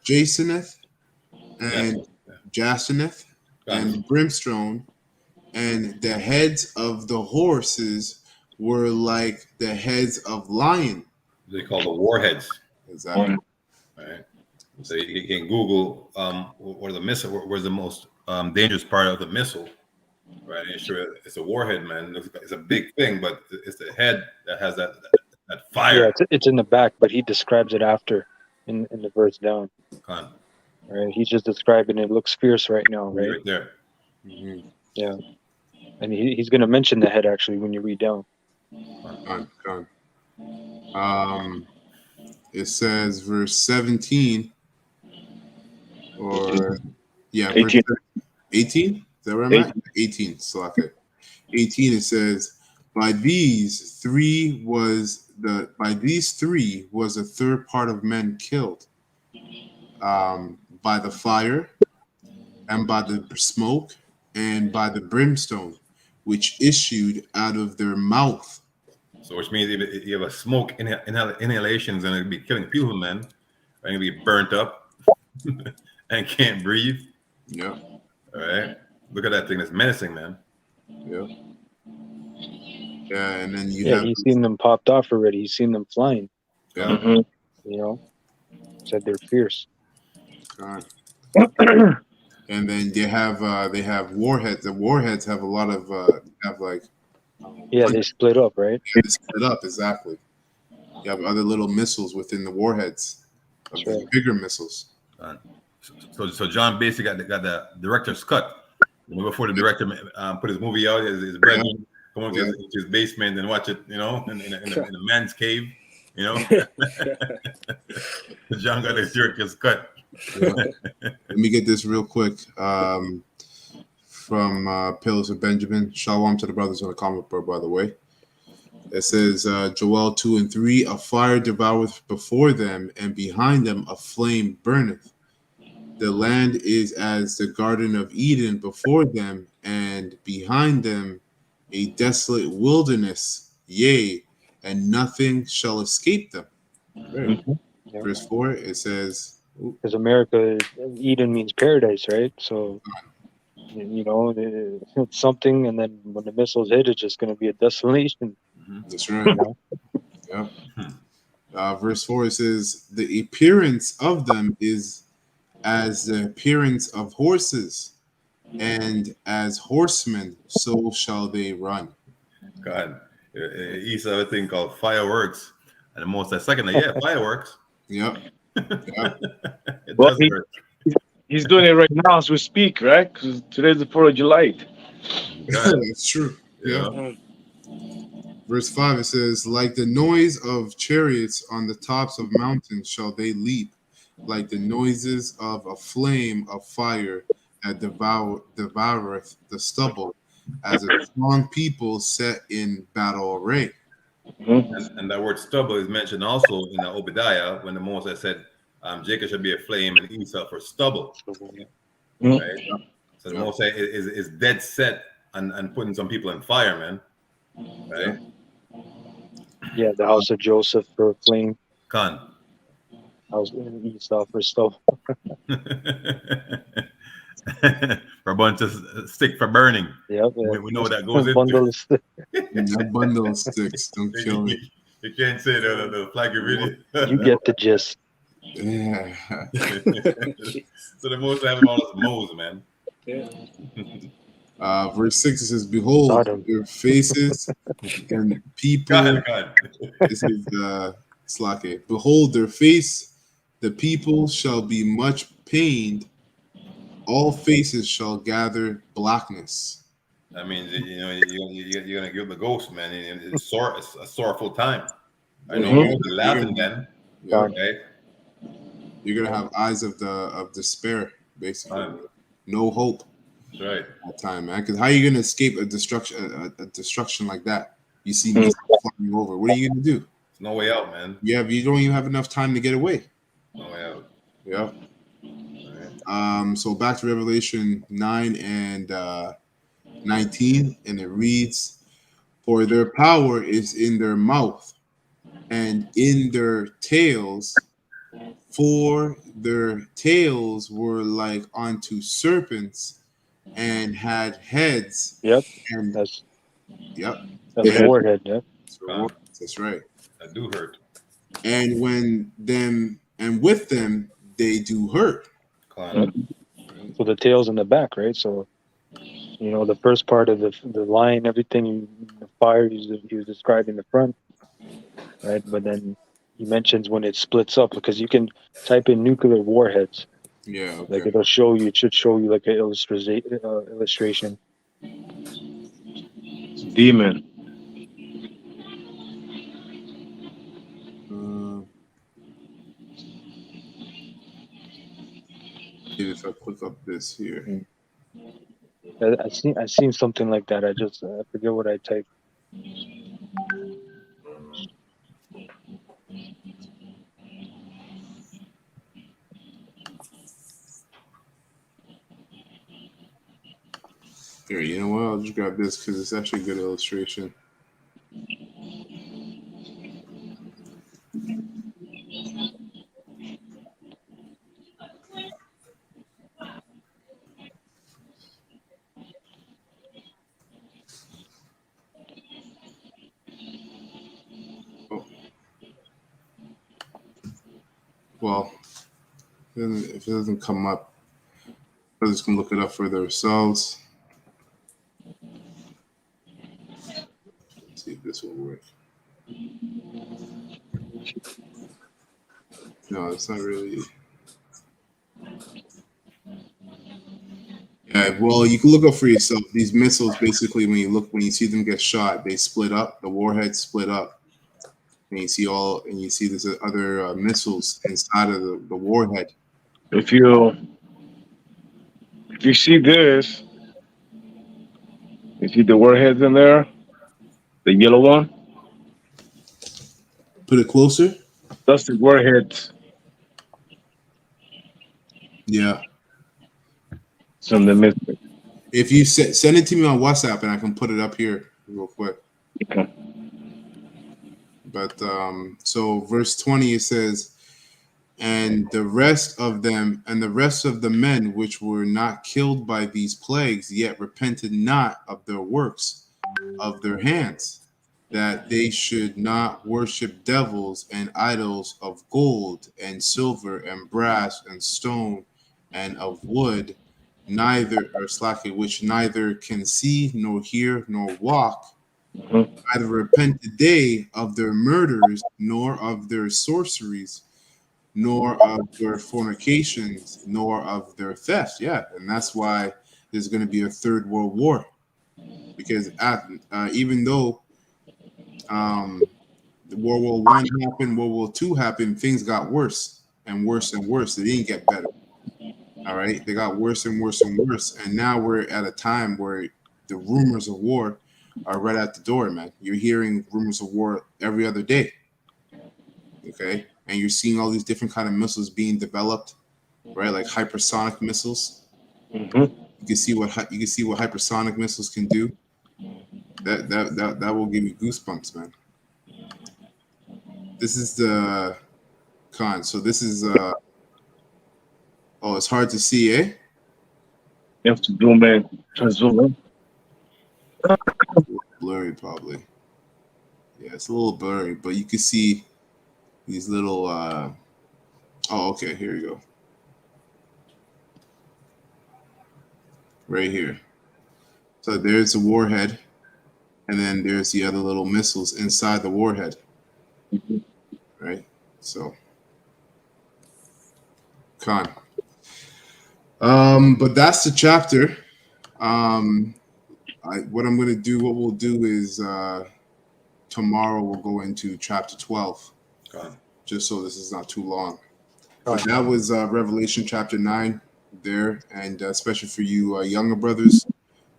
Speaker 1: Jacineth and Jacineth and brimstone, and the heads of the horses were like the heads of lion.
Speaker 2: They call the warheads.
Speaker 1: Exactly.
Speaker 2: Right. So you can Google what are the missile? Where's the most dangerous part of the missile? Right. And sure, it's a warhead, man. It's a big thing, but it's the head that has that fire.
Speaker 3: Yeah, it's in the back, but he describes it after in the verse down. Right. He's just describing it. Looks fierce right now, right?
Speaker 2: Right there.
Speaker 1: Mm-hmm.
Speaker 3: Yeah. And he's going to mention the head actually when you read down.
Speaker 1: It says verse 17, or yeah,
Speaker 3: 18.
Speaker 1: verse 18. Is that where I'm at? 18. So okay. 18. It says, by these three was a third part of men killed, by the fire, and by the smoke, and by the brimstone, which issued out of their mouth.
Speaker 2: So which means if you have a smoke inhalations and it'll be killing people, man, and you'll be burnt up and can't breathe.
Speaker 1: Yeah.
Speaker 2: All right. Look at that thing. That's menacing, man.
Speaker 1: Yeah. Yeah, and then
Speaker 3: he's seen them popped off already. He's seen them flying.
Speaker 1: Yeah.
Speaker 3: You know, said they're fierce.
Speaker 1: And then they have warheads. The warheads have a lot of
Speaker 3: they split up, right?
Speaker 1: Yeah, they split up, exactly. You have other little missiles within the warheads, bigger missiles.
Speaker 2: So John basically got the director's cut. Before the director put his movie out, his brethren come up to his basement and watch it, in the man's cave, John got his director's cut.
Speaker 1: Let me get this real quick from Pillars of Benjamin. Shalom to the brothers on the comment board, by the way. It says, Joel 2 and 3, a fire devoureth before them, and behind them a flame burneth. The land is as the Garden of Eden before them, and behind them a desolate wilderness, yea, and nothing shall escape them. Verse 4, it says,
Speaker 3: because America, Eden means paradise, right? So, it's something, and then when the missiles hit, it's just going to be a desolation.
Speaker 1: That's right. Yeah. Verse 4, it says, the appearance of them is as the appearance of horses, and as horsemen, so shall they run.
Speaker 2: God. Esau had a thing called fireworks, and the Most High second, yeah, fireworks.
Speaker 1: Yep. Yep.
Speaker 2: It
Speaker 5: Well,
Speaker 2: does hurt.
Speaker 5: he's doing it right now as we speak, right? Because today's the 4th of July.
Speaker 2: God,
Speaker 1: That's true.
Speaker 2: you
Speaker 1: Yeah.
Speaker 2: know?
Speaker 1: Verse 5, it says, like the noise of chariots on the tops of mountains shall they leap, like the noises of a flame of fire that devoureth the stubble, as a strong people set in battle array.
Speaker 2: And that word stubble is mentioned also in Obadiah when the Moses said, Jacob should be a flame and Esau for stubble.
Speaker 5: Mhm.
Speaker 2: Right? So the Moses is dead set on putting some people in fire, man. Right?
Speaker 3: Yeah, the house of Joseph for flame,
Speaker 2: Khan.
Speaker 3: house of Esau for stuff.
Speaker 2: For a bunch of stick for burning.
Speaker 3: Yep.
Speaker 2: We know what that goes into.
Speaker 3: Bundle of sticks.
Speaker 1: That bundle of sticks. Don't kill me.
Speaker 2: You can't say the flag of video.
Speaker 3: You get the gist.
Speaker 1: Yeah.
Speaker 2: So the most have all those moles, man.
Speaker 4: Yeah.
Speaker 1: Verse 6, it says, behold,
Speaker 3: Sodom.
Speaker 1: their faces and people.
Speaker 2: God.
Speaker 1: This is Slake. Behold, their face, the people shall be much pained. All faces shall gather blackness.
Speaker 2: That means you're gonna give the ghost, man. It's a sorrowful time. I know
Speaker 1: Mhm.
Speaker 2: you'll be laughing then,
Speaker 1: Yeah.
Speaker 2: right?
Speaker 1: You're gonna have eyes of despair, basically.
Speaker 2: Right.
Speaker 1: No hope
Speaker 2: That's right.
Speaker 1: at that time, man. Because how are you gonna escape a destruction like that? You see me flying over. What are you gonna do?
Speaker 2: There's no way out, man.
Speaker 1: You don't even have enough time to get away.
Speaker 2: No way out.
Speaker 1: Yeah.
Speaker 2: Right.
Speaker 1: So back to Revelation 9 and 19, and it reads, for their power is in their mouth and in their tails, for their tails were like unto serpents and had heads.
Speaker 3: Yep.
Speaker 1: And
Speaker 3: That's
Speaker 1: yep,
Speaker 3: that's the warhead. Yep.
Speaker 1: that's right.
Speaker 2: That do hurt.
Speaker 1: And with them they do hurt.
Speaker 2: Clown.
Speaker 3: So the tail's in the back, right? So the first part of the line, everything, the fire, he was describing the front, right? But then he mentions when it splits up, because you can type in nuclear warheads.
Speaker 1: Yeah, okay.
Speaker 3: Like it should show you like an illustration.
Speaker 5: Demon.
Speaker 1: If I click up this here.
Speaker 3: I seen something like that. I forget what I typed.
Speaker 1: Here, you know what? I'll just grab this because it's actually a good illustration. Well, if it doesn't come up, others can look it up for themselves. Let's see if this will work. No, it's not really. Yeah, well, you can look up for yourself. These missiles, basically, when you see them get shot, they split up. The warheads split up, and you see there's other missiles inside of the warhead.
Speaker 5: If you see this, you see the warheads in there, the yellow one.
Speaker 1: Put it closer.
Speaker 5: That's the warheads.
Speaker 1: Yeah.
Speaker 5: From the missile.
Speaker 1: If you send it to me on WhatsApp, and I can put it up here real quick.
Speaker 5: Okay.
Speaker 1: But so verse 20, it says, and the rest of them and the rest of the men which were not killed by these plagues yet repented not of their works of their hands, that they should not worship devils and idols of gold and silver and brass and stone and of wood, which neither can see nor hear nor walk, neither repent today of their murders, nor of their sorceries, nor of their fornications, nor of their theft. Yeah, and that's why there's going to be a third world war, because even though World War One happened, World War Two happened, things got worse and worse and worse. They didn't get better. All right, they got worse and worse and worse, and now we're at a time where the rumors of war are right at the door, man. You're hearing rumors of war every other day. Okay, and you're seeing all these different kind of missiles being developed, right? Like hypersonic missiles.
Speaker 5: Mm-hmm.
Speaker 1: You can see what hypersonic missiles can do. That will give you goosebumps, man. This is the con. So this is oh, it's hard to see, eh?
Speaker 5: You have to zoom in. Try to zoom in.
Speaker 1: Blurry, probably. Yeah, it's a little blurry, but you can see these little. Oh, okay. Here you go. Right here. So there's a warhead, and then there's the other little missiles inside the warhead. Right. So, con. But that's the chapter. What we'll do is tomorrow we'll go into chapter 12, just so this is not too long. But that was Revelation chapter 9 there, and especially for you younger brothers,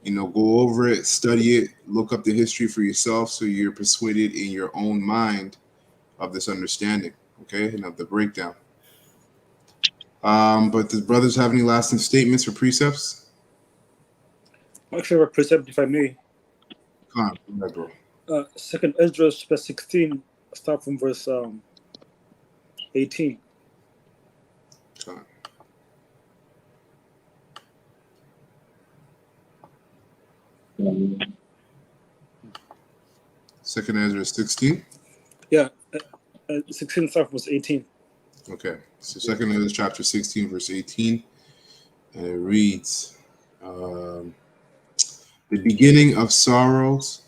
Speaker 1: go over it, study it, look up the history for yourself, so you're persuaded in your own mind of this understanding, okay, and of the breakdown. But does brothers have any lasting statements or precepts?
Speaker 4: Actually, a precept, if I may.
Speaker 1: Come on, go ahead, bro.
Speaker 4: Second Ezra, chapter 16, start from verse 18.
Speaker 1: Come on. Second Ezra 16.
Speaker 4: Yeah, 16 start from verse 18.
Speaker 1: Okay, so Second Ezra chapter 16, verse 18, and it reads, "The beginning of sorrows."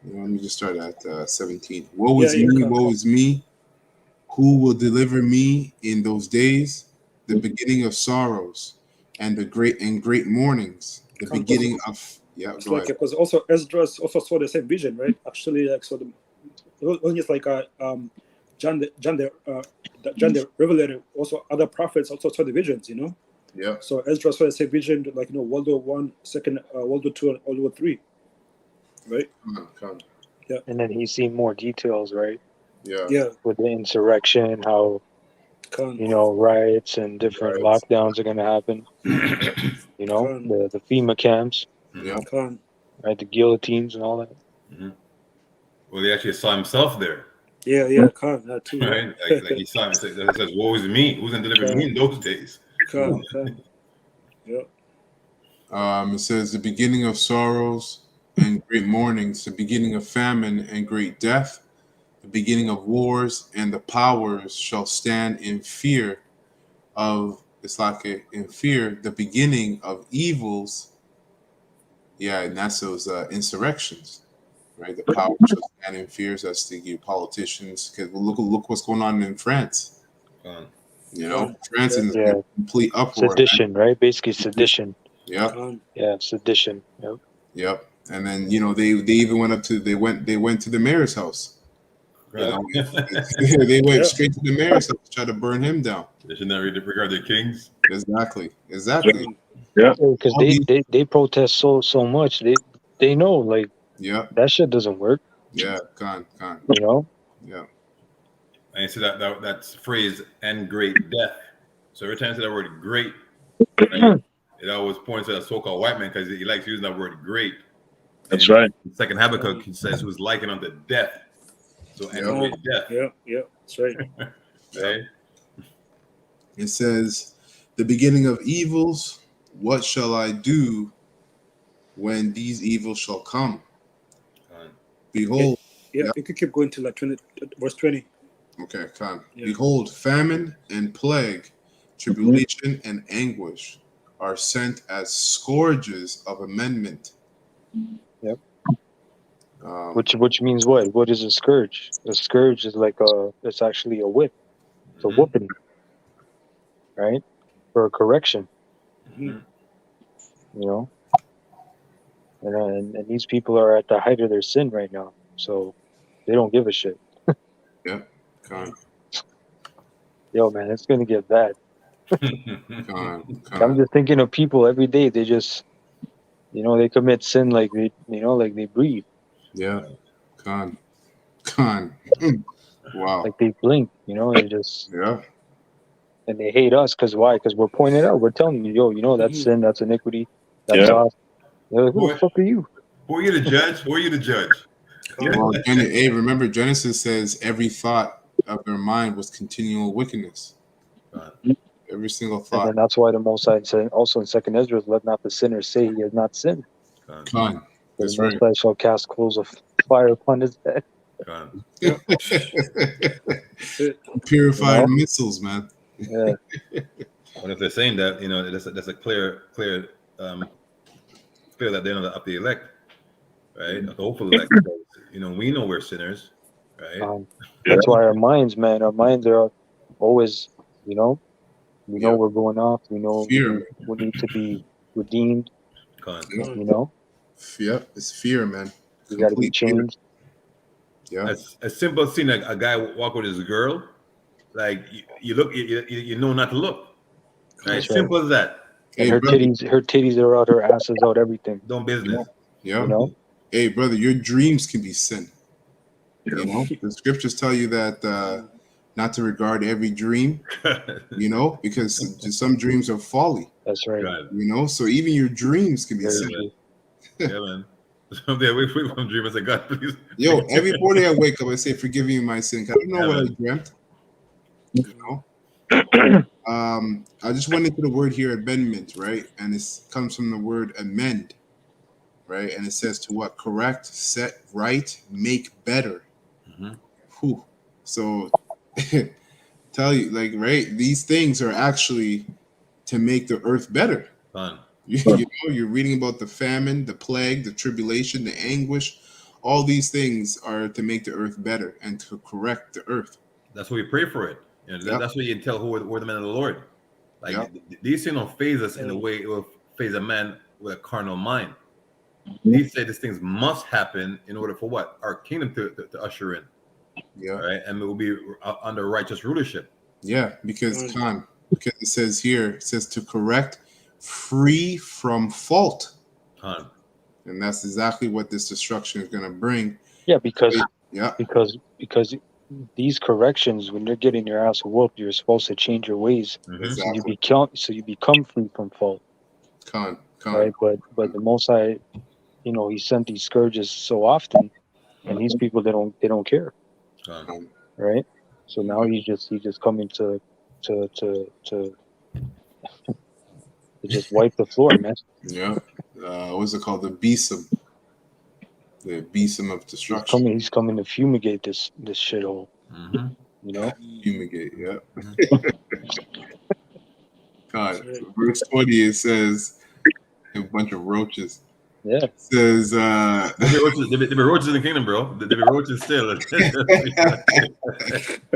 Speaker 1: Let me just start at 17. Woe is me, woe is me. Who will deliver me in those days? The beginning of sorrows and the great mornings. The beginning of
Speaker 4: It's like because also Ezra also saw the same vision, right? Actually, like so it's like John the Revelator. Also, other prophets also saw the visions,
Speaker 1: Yeah.
Speaker 4: So Ezra saw the same vision, like World War I, Second World War II, and World War III. Right.
Speaker 1: Come.
Speaker 4: Yeah.
Speaker 3: And then he's seen more details, right?
Speaker 1: Yeah.
Speaker 4: Yeah.
Speaker 3: With the insurrection, how riots and different lockdowns are going to happen. The FEMA camps.
Speaker 1: Yeah.
Speaker 3: Right, the guillotines and all that.
Speaker 2: Mm-hmm. Well, he actually saw himself there.
Speaker 4: Yeah, that too.
Speaker 2: Right, like he saw him. It says, "Woe is me! Who's going to deliver me in those days?"
Speaker 4: Yeah.
Speaker 1: It says the beginning of sorrows and great mournings, the beginning of famine and great death, the beginning of wars, and the powers shall stand in fear of. It's like in fear, the beginning of evils. Yeah, and that's those insurrections, right? The power shall stand in fears. That's the politicians. Because look what's going on in France. France is a complete uproar.
Speaker 3: Sedition, right? Basically sedition.
Speaker 1: Yeah.
Speaker 3: Yeah, sedition. Yep.
Speaker 1: Yep. And then they even went they went to the mayor's house.
Speaker 2: Right.
Speaker 1: They went straight to the mayor's house to try to burn him down.
Speaker 2: They should not regard their kings.
Speaker 1: Exactly.
Speaker 5: Yeah.
Speaker 3: Because they protest so much. They know that shit doesn't work.
Speaker 1: Yeah. Con.
Speaker 2: And
Speaker 1: Yeah.
Speaker 2: you see that's phrase "and great death." So every time I say that word "great," it always points at a so-called white man because he likes using that word "great."
Speaker 5: That's right.
Speaker 2: Second Habakkuk, he says, "Who's likened unto death." So and great death.
Speaker 4: Yeah, that's right.
Speaker 2: Okay.
Speaker 1: It says, "The beginning of evils. What shall I do when these evils shall come? Behold."
Speaker 4: Yeah, you could keep going to verse 20.
Speaker 1: Okay, con. Yeah. Behold, famine and plague, tribulation and anguish are sent as scourges of amendment.
Speaker 3: Yep. Which means what? What is a scourge? A scourge is like it's actually a whip. It's a whooping, right? For a correction,
Speaker 2: Mhm.
Speaker 3: you know. And these people are at the height of their sin right now, so they don't give a shit.
Speaker 1: Yeah. Con.
Speaker 3: Yo, man, it's gonna get bad.
Speaker 1: Con.
Speaker 3: I'm just thinking of people every day. They just, they commit sin like like they breathe,
Speaker 1: Yeah. Con. Wow.
Speaker 3: like they blink. They just
Speaker 1: Yeah.
Speaker 3: and they hate us because why? Because we're pointing it out. We're telling you, yo, that's sin, that's iniquity, that's
Speaker 5: Yeah.
Speaker 3: us. They're like, who
Speaker 2: Boy.
Speaker 3: the fuck are you?
Speaker 2: Who are you to judge? Who are you to judge?
Speaker 1: Well, hey, remember Genesis says every thought of their mind was continual wickedness. Every single
Speaker 3: And
Speaker 1: thought.
Speaker 3: then that's why the Most High said also in Second Ezra, let not the sinner say he has not sinned.
Speaker 1: Con.
Speaker 3: The
Speaker 1: That's
Speaker 3: Most
Speaker 1: right.
Speaker 3: High shall cast coals of fire upon his head.
Speaker 1: Purified missiles, man.
Speaker 3: Yeah,
Speaker 2: When if they're saying that, that's a clear that they're not up the elect, right? Not the hopeful elect. We know we're sinners, right?
Speaker 3: that's why our minds are always, we know we're going off. We know
Speaker 1: Fear.
Speaker 3: we need to be redeemed.
Speaker 2: Con.
Speaker 1: Yep, it's fear, man.
Speaker 3: We got to be
Speaker 1: Complete fear.
Speaker 3: changed.
Speaker 1: Yeah.
Speaker 2: As simple as seeing a guy walk with his girl, like you look, you know not to look. Right?
Speaker 3: That's right.
Speaker 2: Simple as that.
Speaker 3: And
Speaker 1: Hey,
Speaker 3: her
Speaker 1: brother.
Speaker 3: titties are out, her ass is out, everything.
Speaker 2: Don't business.
Speaker 1: Yeah.
Speaker 3: You know?
Speaker 1: Hey, brother, your dreams can be sin. The scriptures tell you that not to regard every dream, because just some dreams are folly.
Speaker 3: That's right.
Speaker 1: So even your dreams can be
Speaker 3: Very
Speaker 1: sin.
Speaker 3: true.
Speaker 2: Yeah, man. Someday we from dream. I say, God, please.
Speaker 1: Yo, every morning I wake up, I say, "Forgive me my sin." I don't know what I dreamt. I just went into the word here, amendment, right? And it comes from the word amend, right? And it says to what? Correct, set right, make better. Whew. So tell you, like, right? These things are actually to make the earth better.
Speaker 2: Fun.
Speaker 1: You're reading about the famine, the plague, the tribulation, the anguish. All these things are to make the earth better and to correct the earth.
Speaker 2: That's why we pray for it. That's what you can tell who are the men of the Lord. Like these things don't phase us in the way it will phase a man with a carnal mind. He said these things must happen in order for what? Our kingdom to usher in.
Speaker 1: Yeah.
Speaker 2: Right. And it will be under righteous rulership.
Speaker 1: Yeah, because it says here, it says to correct, free from fault. And that's exactly what this destruction is going to bring.
Speaker 3: Yeah, because these corrections, when you're getting your ass whooped, you're supposed to change your ways.
Speaker 1: Exactly.
Speaker 3: So you become free from fault. Right, but the Most High, he sent these scourges so often, and these people they don't care. Right. So now he's just coming to just wipe the floor, man.
Speaker 1: Yeah. What's it called? The besom. The besom of destruction.
Speaker 3: He's coming to fumigate this shithole.
Speaker 1: Fumigate, yeah. God, verse 20 it says a bunch of roaches.
Speaker 3: Yeah.
Speaker 1: It says
Speaker 2: there be roaches in the kingdom, bro. There be roaches still.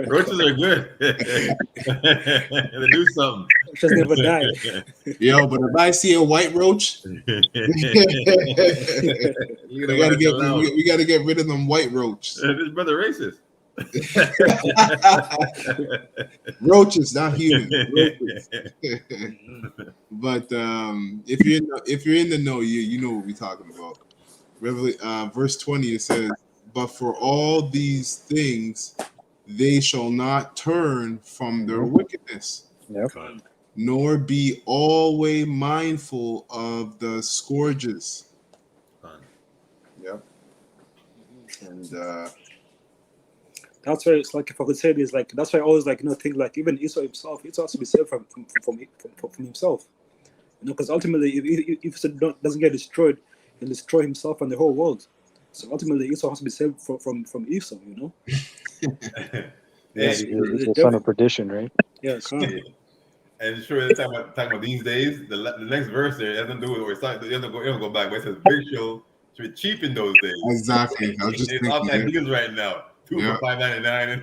Speaker 2: Roaches are good. They do something.
Speaker 4: Just never die.
Speaker 1: Yo, but if I see a white roach, we gotta get rid of them white roaches.
Speaker 2: This brother racist.
Speaker 1: Roaches, not humans. Roaches. But if you're in the know, you know what we're talking about. Verse 20 it says, "But for all these things, they shall not turn from their wickedness, nor be always mindful of the scourges." Yep. And
Speaker 4: that's why it's like, if I could say this, like that's why I always think like even Esau himself, he has to be saved from himself, because ultimately if Esau doesn't get destroyed, he'll destroy himself and the whole world. So ultimately Esau has to be saved from Esau,
Speaker 3: He's the son of perdition, right?
Speaker 4: Yeah.
Speaker 2: And sure, talking about these days, the next verse there doesn't do it. It doesn't go back. But it says, "Big show It's cheap in those days.
Speaker 1: Exactly. I was just
Speaker 2: It's all
Speaker 1: thinking.
Speaker 2: kind of
Speaker 1: Yeah.
Speaker 2: deals right now. Two
Speaker 1: Yeah.
Speaker 2: for $5.99.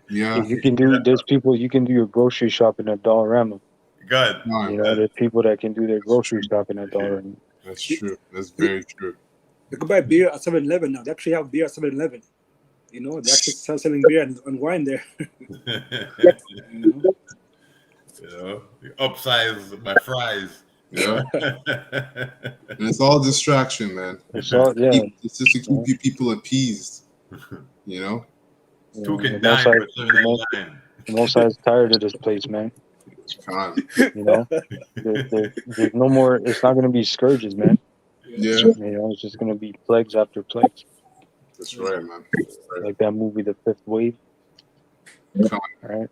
Speaker 1: Yeah.
Speaker 3: You can do there's people you can do your grocery shopping at Dollarama.
Speaker 2: Good.
Speaker 1: Con,
Speaker 3: You know, there's people that can do their grocery shopping at Dollarama.
Speaker 1: that's true. That's very true.
Speaker 4: You can buy beer at 7-Eleven now. They actually have beer at 7-Eleven. You know, they actually start selling beer and wine there. You know?
Speaker 2: You know, upsize my fries.
Speaker 1: Yeah. And it's all distraction, man.
Speaker 3: It's all yeah.
Speaker 1: It's just to keep you people appeased. You know?
Speaker 3: You
Speaker 2: Two
Speaker 3: know,
Speaker 2: can
Speaker 3: the
Speaker 2: dine
Speaker 3: most
Speaker 2: for $7.99.
Speaker 3: the most I is tired of this place, man.
Speaker 1: Con.
Speaker 3: You know, there's no more. It's not gonna be scourges, man.
Speaker 1: Yeah.
Speaker 3: You know, it's just gonna be plagues after plagues,
Speaker 1: That's right, man. That's right.
Speaker 3: like that movie, The Fifth Wave.
Speaker 1: Con.
Speaker 3: Right?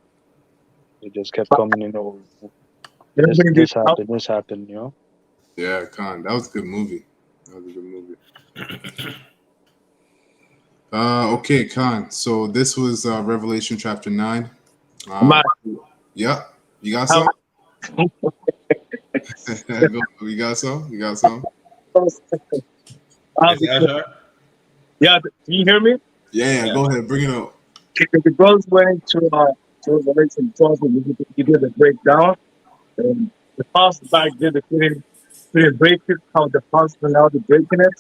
Speaker 3: It just kept coming in over. This happened. You know.
Speaker 1: Yeah, Con. That was a good movie. That was a good movie. Okay, Con. So this was Revelation chapter 9. Yeah. You got some? You got some? You got some?
Speaker 2: Yes, Ashar?
Speaker 5: Yeah, can you hear me?
Speaker 1: Yeah, go ahead. Bring it up.
Speaker 5: The girls went to Revelation 12 and you did the breakdown. And the pastor back did the couldn't break it, how the pastor allowed the breaking it.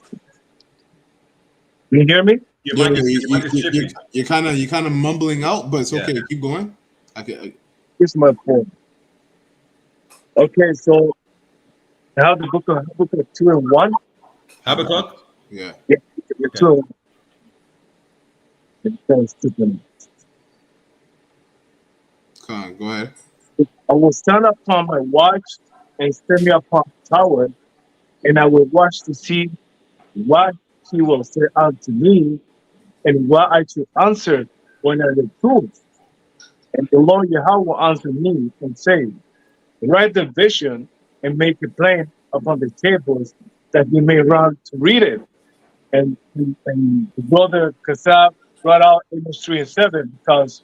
Speaker 5: Can you hear me?
Speaker 2: Your mic is shipping.
Speaker 1: You're kind of mumbling out, but it's
Speaker 2: Yeah.
Speaker 1: okay. Keep going.
Speaker 5: Here's my phone. Okay, so I have the book of Habakkuk 2 and 1.
Speaker 2: Habakkuk?
Speaker 1: Yeah.
Speaker 5: Yeah, 2 and 1.
Speaker 1: Come on, go ahead.
Speaker 5: I will stand upon my watch and stand me upon the tower, and I will watch to see what he will say unto me, and what I should answer when I reprove. And the Lord Yahweh will answer me and say, write the vision and make it plain upon the tables, that we may run to read it. And the brother Kasab brought out Amos 3 and 7, because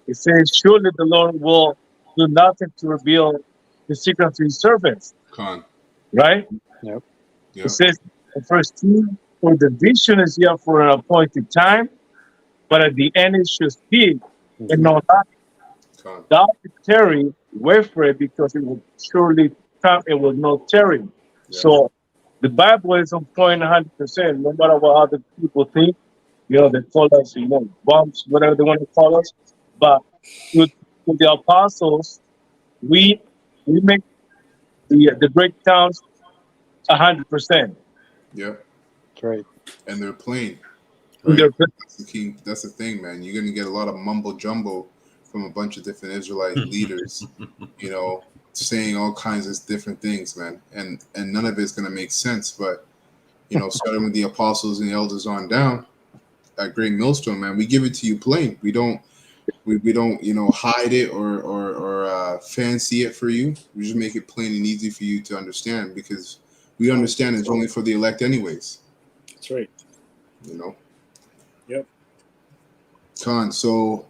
Speaker 5: it says, surely the Lord will do nothing to reveal the secret to his servants.
Speaker 1: Con.
Speaker 5: Right?
Speaker 3: Yep.
Speaker 5: It says in verse 2, for the vision is here for an appointed time, but at the end it shall speak, and no lie.
Speaker 1: Con.
Speaker 5: Thou tarry, wait for it, because it will surely come, it will not tarry.
Speaker 1: Yeah.
Speaker 5: So the Bible is on point 100%, no matter what other people think. You know, they call us, bumps, whatever they want to call us. But with the apostles, we make the breakdowns 100%.
Speaker 1: Yep.
Speaker 3: That's right.
Speaker 1: And they're plain.
Speaker 5: And
Speaker 1: Right?
Speaker 5: they're-
Speaker 1: That's the key. That's the thing, man. You're gonna get a lot of mumbo jumbo from a bunch of different Israelite leaders, saying all kinds of different things, man. And none of it's gonna make sense. But starting with the apostles and the elders on down at Great Millstone, man, we give it to you plain. We don't hide it or fancy it for you. We just make it plain and easy for you to understand, because we understand it's only for the elect anyways.
Speaker 4: That's right. Yep.
Speaker 1: Con. So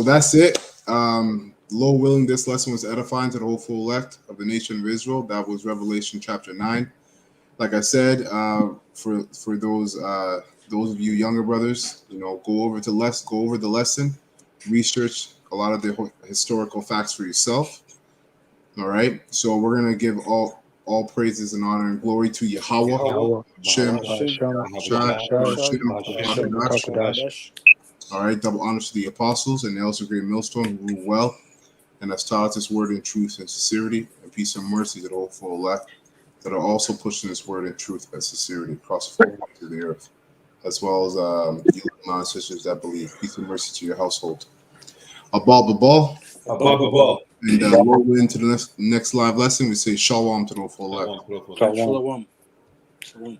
Speaker 1: that's it. Lord willing, this lesson was edifying to the whole full elect of the nation of Israel. That was Revelation chapter 9. Like I said, for those of you younger brothers, go over the lesson, research a lot of the historical facts for yourself. All right. So we're gonna give all praises and honor and glory to Yahweh. Shem. All right. Double honors to the apostles and the elders of Great Millstone who rule well and has taught this word in truth and sincerity, and peace and mercy to the whole full elect that are also pushing this word in truth and sincerity across the face of the earth, as well as you non sisters that believe. Peace and mercy to your household. Abal. And we'll into the next live lesson. We say shalom to the whole elect.
Speaker 2: Shalom.
Speaker 4: Shalom.